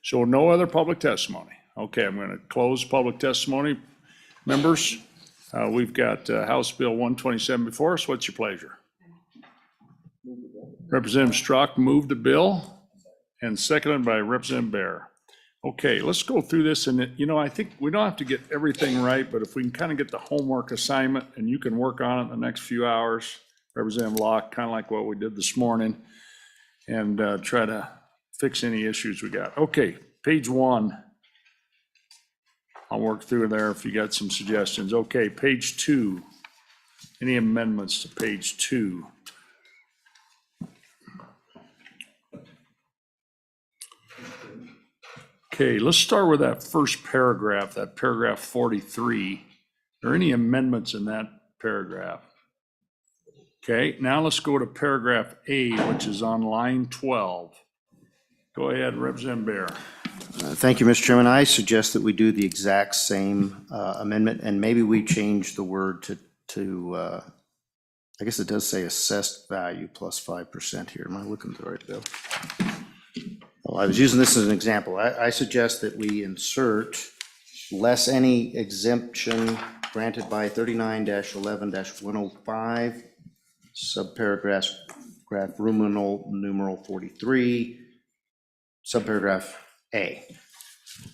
So no other public testimony. Okay, I'm going to close public testimony. Members, we've got House Bill 127 before us. What's your pleasure? Representative Strzok moved the bill and seconded by Representative Bear. Okay, let's go through this, and you know, I think we don't have to get everything right, but if we can kind of get the homework assignment and you can work on it in the next few hours, Representative Locke, kind of like what we did this morning, and try to fix any issues we got. Okay, page 1. I'll work through there if you got some suggestions. Okay, page 2. Any amendments to page 2? Okay, let's start with that first paragraph, that paragraph 43. Are there any amendments in that paragraph? Okay, now let's go to paragraph A, which is on line 12. Go ahead, Representative Bear. Thank you, Mr. Chairman. I suggest that we do the exact same amendment, and maybe we change the word to I guess it does say assessed value plus 5% here. Am I looking at the right bill? Well, I was using this as an example. I suggest that we insert less any exemption granted by 39-11-105, subparagraph Roman numeral 43, subparagraph A.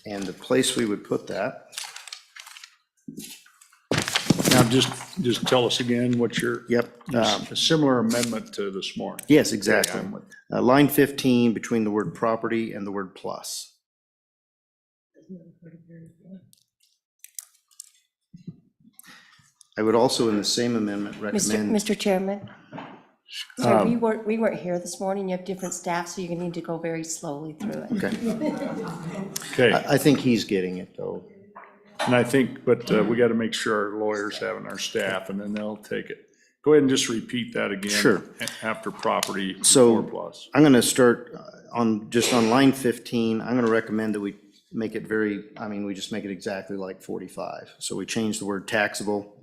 And the place we would put that. Now, just tell us again what your, Yep. a similar amendment to this morning. Yes, exactly. Okay, Line 15 between the word property and the word plus. I would also in the same amendment recommend. Mr. Chairman, So we weren't here this morning. You have different staff, so you're gonna need to go very slowly through it. Okay, I think he's getting it, though. and I think, but we got to make sure our lawyers have and our staff, and then they'll take it. Go ahead and just repeat that again. Sure. After property So 4+. I'm going to start just on line 15. I'm going to recommend that we make it we just make it exactly like 45. So we change the word taxable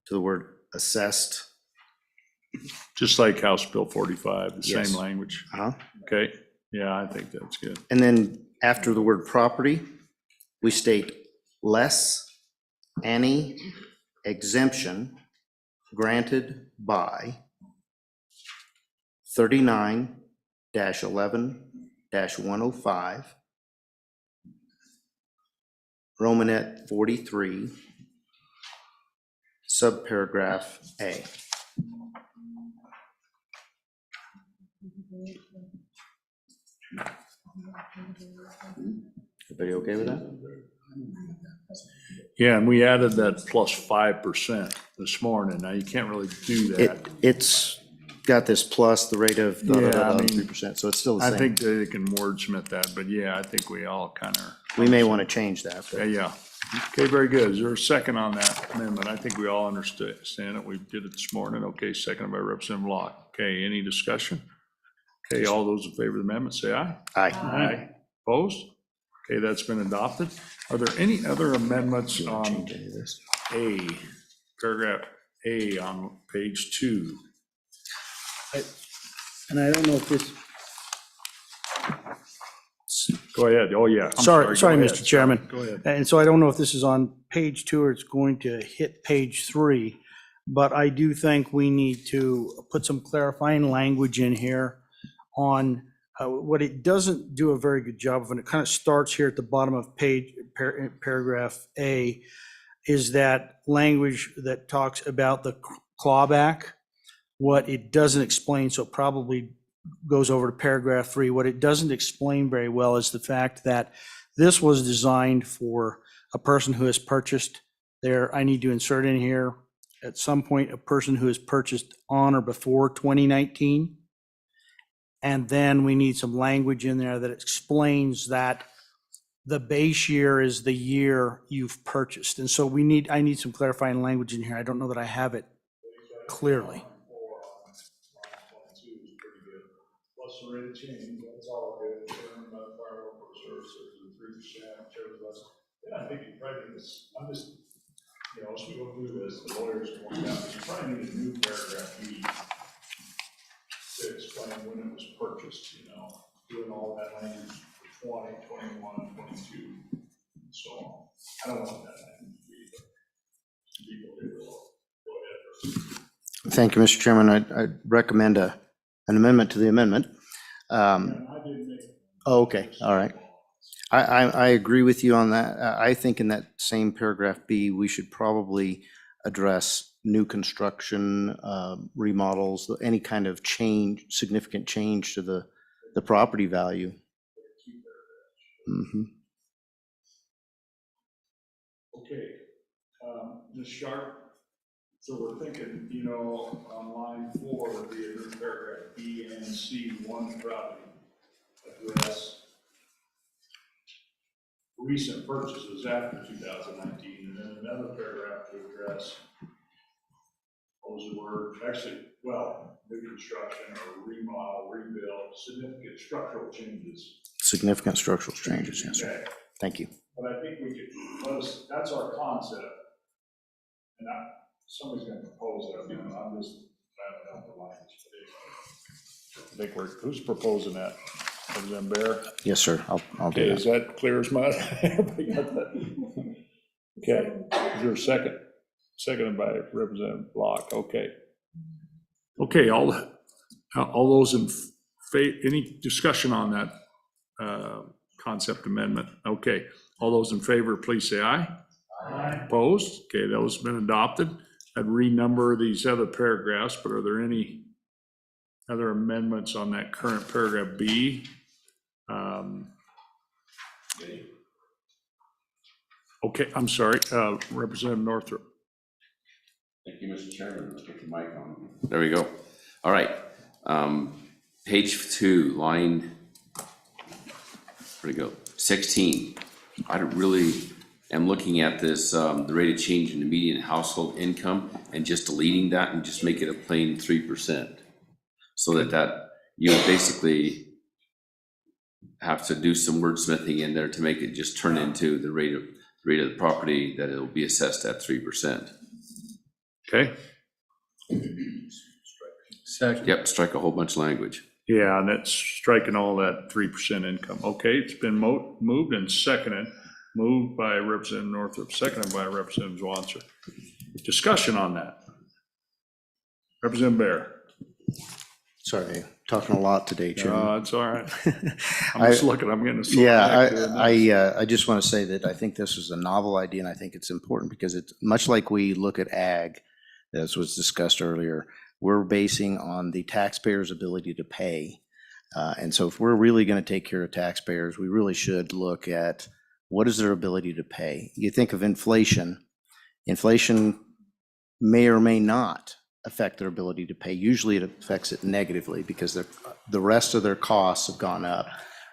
to the word assessed. Just like House Bill 45, the Yes. same language. Uh-huh. Okay, yeah, I think that's good. And then after the word property, we state less any exemption granted by 39-11-105, Romanet 43, subparagraph A. Everybody okay with that? Yeah, and we added that plus 5% this morning. Now, you can't really do that. It's got this plus the rate of Yeah, I mean, 3%, so it's still the I same. think they can wordsmith that, but yeah, I think we all kind of, We may want to change that, but yeah. Okay, very good. Is there a second on that amendment? I think we all understand it. We did it this morning. Okay, seconded by Representative Locke. Okay, any discussion? Okay, all those in favor of the amendment, say aye. aye. Aye. Opposed? Okay, that's been adopted. Are there any other amendments on Change any of this. A, paragraph A on page 2? And I don't know if this, Go ahead. Oh, yeah. I'm sorry, Go sorry, ahead. Mr. Chairman. Go ahead. And so I don't know if this is on page 2 or it's going to hit page 3, but I do think we need to put some clarifying language in here on what it doesn't do a very good job of, and it kind of starts here at the bottom of paragraph A, is that language that talks about the clawback. What it doesn't explain, so it probably goes over to paragraph 3. What it doesn't explain very well is the fact that this was designed for a person who has purchased I need to insert in here, at some point, a person who has purchased on or before 2019. And then we need some language in there that explains that the base year is the year you've purchased. And so I need some clarifying language in here. I don't know that I have it clearly. Plus the rate of change, that's all good. Firework services, 3%, less. And I think you probably need this, as we go through this, the lawyers point out, you probably need a new paragraph B to explain when it was purchased, doing all that language for 20, 21, 22, and so on. I don't want that language to be, but people do. Go ahead. Thank you, Mr. Chairman. I recommend an amendment to the amendment. I didn't make. Oh, okay, all right. I agree with you on that. I think in that same paragraph B, we should probably address new construction, remodels, any kind of change, significant change to the property value. Mhm. Okay, Ms. Sharp, so we're thinking, on line 4 would be a new paragraph B and C, one property address recent purchases after 2019, and then another paragraph to address, what was the word, new construction or remodel, rebuild, significant structural changes. Significant structural changes, yes, sir. Okay. Thank you. But I think we could, that's our concept. And somebody's gonna propose that, I'm just rattling out the lines today. Who's proposing that? Representative Bear? Yes, sir. I'll Okay, do is that. that clear as mud? Everybody got that? Okay, is there a second? Seconded by Representative Locke, okay. Okay, all those in any discussion on that concept amendment? Okay, all those in favor, please say aye. Aye. Opposed? Okay, those have been adopted. I'd renumber these other paragraphs, but are there any other amendments on that current paragraph B? Okay, I'm sorry, Representative Northrup. Thank you, Mr. Chairman. Let's get the mic on. There we go. All right. Page 2, line, where'd it go? 16. I don't really am looking at this, the rate of change in the median household income and just deleting that and just make it a plain 3%. So that you basically have to do some wordsmithing in there to make it just turn into the rate of the property that it'll be assessed at 3%. Okay? Yep, strike a whole bunch of language. Yeah, and that's striking all that 3% income. Okay, it's been moved and seconded, moved by Representative Northrup, seconded by Representative Zwanzer. Discussion on that. Representative Bear. Sorry, talking a lot today, Chairman. It's all right. I'm just looking, I'm getting a. I just want to say that I think this is a novel idea, and I think it's important because it's much like we look at ag, as was discussed earlier, we're basing on the taxpayer's ability to pay. And so if we're really going to take care of taxpayers, we really should look at what is their ability to pay. You think of inflation. Inflation may or may not affect their ability to pay. Usually it affects it negatively because the rest of their costs have gone up,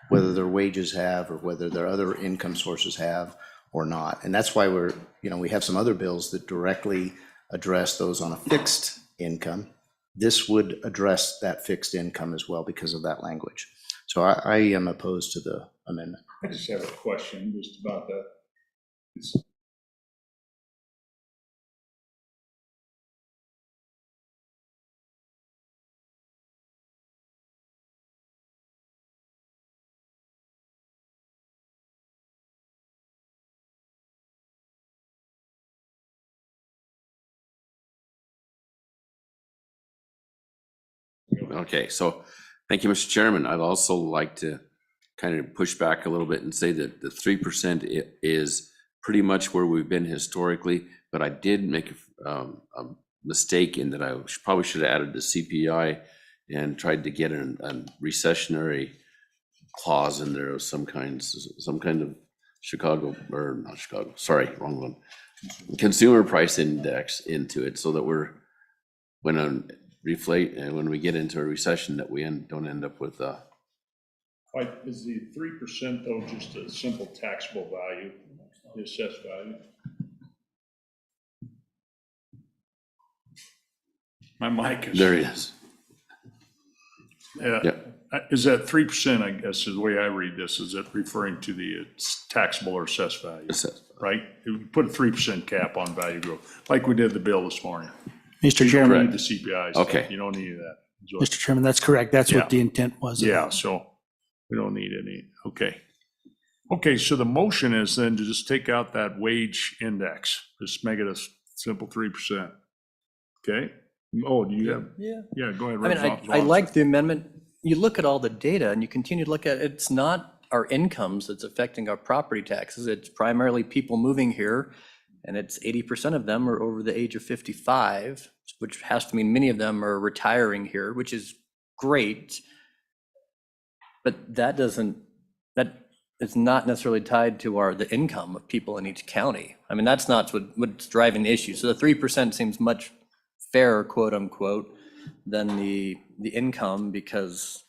whether their wages have or whether their other income sources have or not. And that's why we have some other bills that directly address those on a fixed income. This would address that fixed income as well because of that language. So I am opposed to the amendment. I just have a question just about that. Okay, so thank you, Mr. Chairman. I'd also like to kind of push back a little bit and say that the 3% is pretty much where we've been historically, but I did make a mistake in that I probably should have added the CPI and tried to get a recessionary clause in there of some kind of Chicago, or not Chicago, sorry, wrong one, consumer price index into it so that when we get into a recession that we don't end up with Is the 3% though just a simple taxable value, the assessed value? My mic is. there it is. Yeah. Is that 3%, I guess, is the way I read this, is it referring to the taxable or assessed value, right? We put a 3% cap on value growth, like we did the bill this morning. Mr. You don't Chairman, need the CPI. Okay. You don't need that. Mr. Chairman, that's correct. That's Yeah. what the intent was. Yeah, so we don't need any, okay. Okay, so the motion is then to just take out that wage index, just make it a simple 3%. Okay? Oh, do you have? Yeah, go ahead. I mean, I like the amendment. You look at all the data and you continue to look at, it's not our incomes that's affecting our property taxes. It's primarily people moving here, and it's 80% of them are over the age of 55, which has to mean many of them are retiring here, which is great. But that is not necessarily tied to the income of people in each county. I mean, that's not what's driving the issue. So the 3% seems much fairer, quote unquote, than the income, because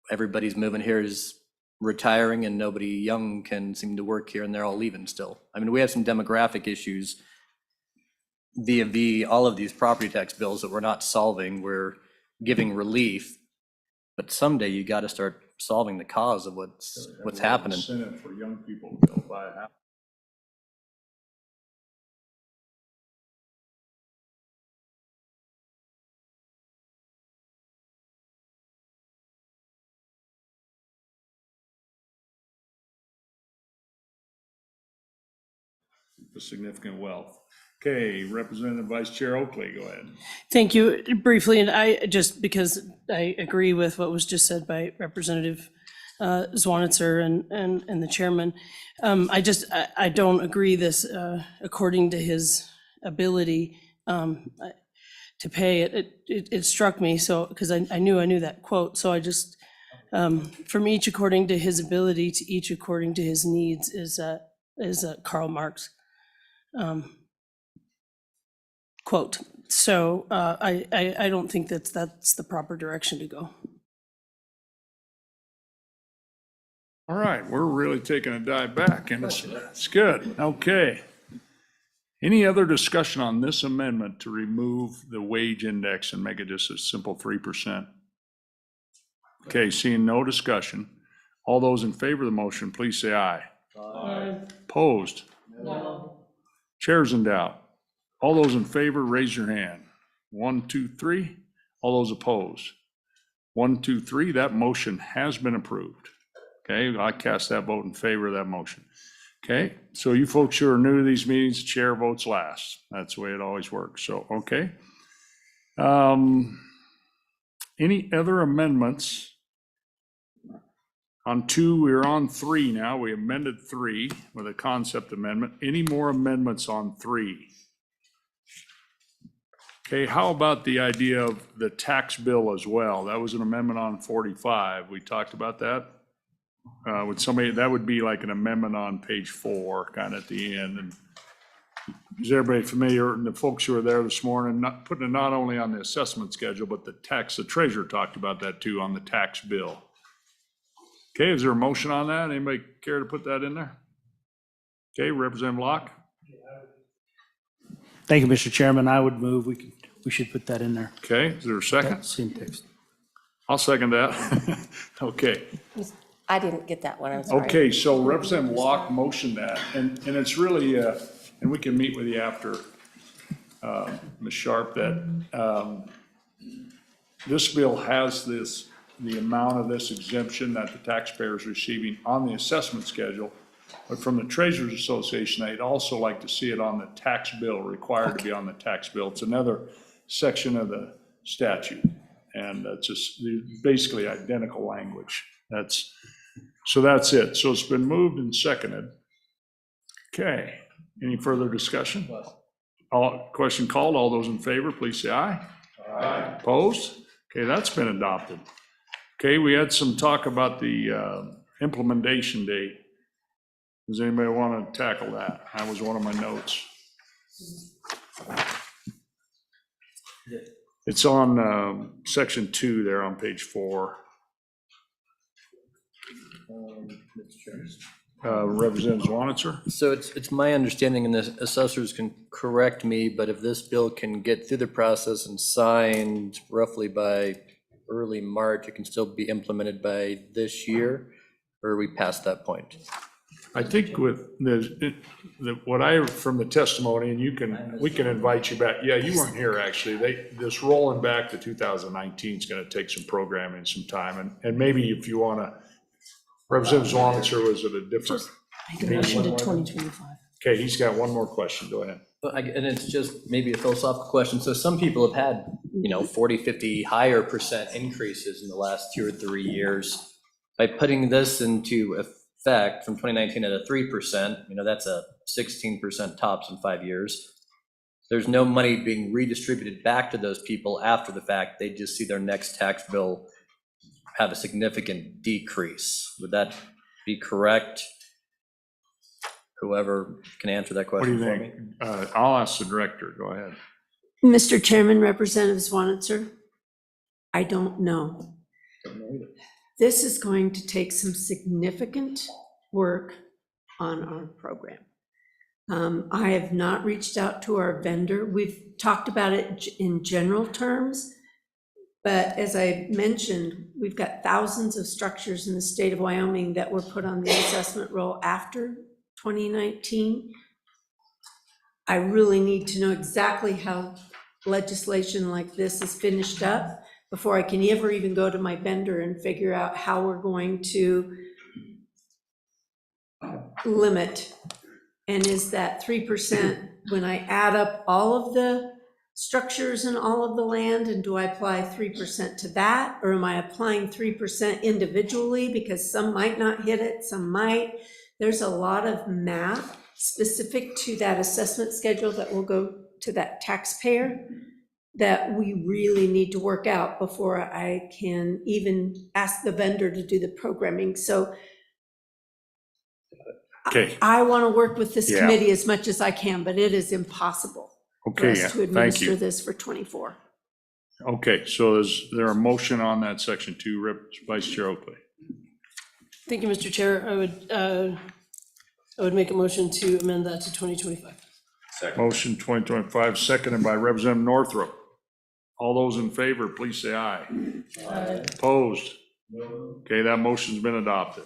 everybody's moving here is retiring and nobody young can seem to work here and they're all leaving still. I mean, we have some demographic issues via all of these property tax bills that we're not solving. We're giving relief, but someday you got to start solving the cause of what's happening. Incentive for young people to go buy a house. For significant wealth. Okay, Representative Vice Chair Oakley, go ahead. Thank you. Briefly, and I just, because I agree with what was just said by Representative Zwanitzer and the chairman, I don't agree this according to his ability to pay. It struck me, so, because I knew that quote, so I just, from each according to his ability to each according to his needs is Karl Marx quote. So I don't think that's the proper direction to go. All right, we're really taking a dive back, and it's good. Okay. Any other discussion on this amendment to remove the wage index and make it just a simple 3%? Okay, seeing no discussion. All those in favor of the motion, please say aye. Aye. Opposed? No. Chair's in doubt. All those in favor, raise your hand. 1, 2, 3. All those opposed? 1, 2, 3. That motion has been approved. Okay, I cast that vote in favor of that motion. Okay, so you folks who are new to these meetings, chair votes last. That's the way it always works. So, okay. Any other amendments? On 2, we're on 3 now. We amended 3 with a concept amendment. Any more amendments on 3? Okay, how about the idea of the tax bill as well? That was an amendment on 45. We talked about that. Would somebody, that would be like an amendment on page 4, kind of at the end. And is everybody familiar, and the folks who were there this morning, not putting it not only on the assessment schedule, but the treasurer talked about that too, on the tax bill. Okay, is there a motion on that? Anybody care to put that in there? Okay, Representative Locke? Thank you, Mr. Chairman. I would move, we should put that in there. Okay, is there a second? Same text. I'll second that. Okay. I didn't get that one, I'm sorry. Okay, so Representative Locke motioned that, and it's really, and we can meet with you after, Ms. Sharp, that this bill has the amount of this exemption that the taxpayer is receiving on the assessment schedule, but from the Treasurers Association, they'd also like to see it on the tax bill, required to be on the tax bill. It's another section of the statute, and it's just basically identical language. So that's it. So it's been moved and seconded. Okay, any further discussion? Question called. All those in favor, please say aye. Aye. Opposed? Okay, that's been adopted. Okay, we had some talk about the implementation date. Does anybody want to tackle that? That was one of my notes. It's on section 2 there on page 4. Representative Zwanitzer? So it's my understanding, and the assessors can correct me, but if this bill can get through the process and signed roughly by early March, it can still be implemented by this year, or are we past that point? I think with what I, from the testimony, and we can invite you back. Yeah, you weren't here actually. This rolling back to 2019 is going to take some programming, some time, and maybe if you want to, Representative Zwanitzer was at a different. Make a motion to 2025. Okay, he's got one more question. Go ahead. And it's just maybe a philosophical question. So some people have had, 40, 50, higher % increases in the last 2 or 3 years. By putting this into effect from 2019 at a 3%, that's a 16% tops in 5 years. There's no money being redistributed back to those people after the fact. They just see their next tax bill have a significant decrease. Would that be correct? Whoever can answer that question for me. What do you think? I'll ask the director. Go ahead. Mr. Chairman, Representative Zwanitzer, I don't know. This is going to take some significant work on our program. I have not reached out to our vendor. We've talked about it in general terms, but as I mentioned, we've got thousands of structures in the state of Wyoming that were put on the assessment roll after 2019. I really need to know exactly how legislation like this is finished up before I can ever even go to my vendor and figure out how we're going to limit. And is that 3% when I add up all of the structures and all of the land, and do I apply 3% to that? Or am I applying 3% individually because some might not hit it, some might? There's a lot of math specific to that assessment schedule that will go to that taxpayer that we really need to work out before I can even ask the vendor to do the programming. So Okay. I want to work with this Yeah. committee as much as I can, but it is impossible for Okay, us yeah, to thank administer you. this for 24. Okay, so is there a motion on that section 2, Vice Chair Oakley? Thank you, Mr. Chair. I would make a motion to amend that to 2025. Motion 2025, seconded by Representative Northrup. All those in favor, please say aye. Opposed? Okay, that motion's been adopted.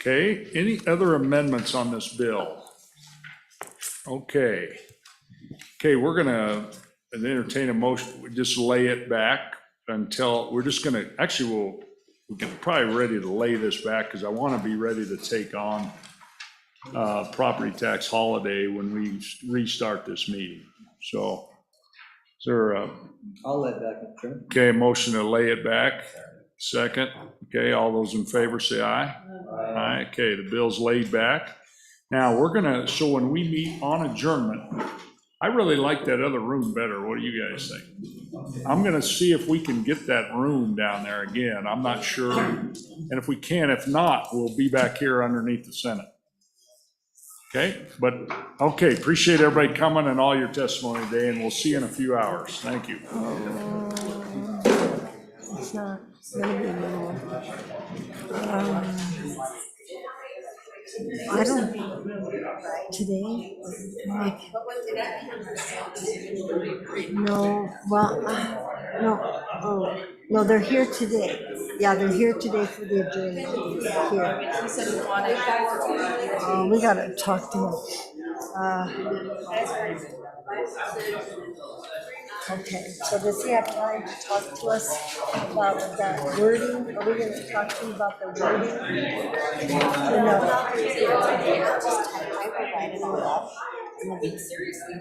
Okay, any other amendments on this bill? Okay. Okay, we're gonna entertain a motion, we just lay it back until, we're just gonna, actually, we can probably ready to lay this back, because I want to be ready to take on property tax holiday when we restart this meeting. So, is there a, I'll let back, Mr. Chairman. okay, motion to lay it back? Second, okay, all those in favor say aye. Aye, okay, the bill's laid back. Now, we're gonna, so when we meet on adjournment, I really like that other room better. What do you guys think? I'm gonna see if we can get that room down there again. I'm not sure. And if we can, if not, we'll be back here underneath the Senate. Okay, but, okay, appreciate everybody coming and all your testimony today, and we'll see you in a few hours. Thank you. It's not gonna be long. I don't, today, like, no, well, no, oh, no, they're here today. Yeah, they're here today for the adjournment. Here. Oh, we gotta talk to him. Okay, so does he have time to talk to us about that wording? Are we gonna talk to him about the wording? Or no? I provided all that. And then seriously,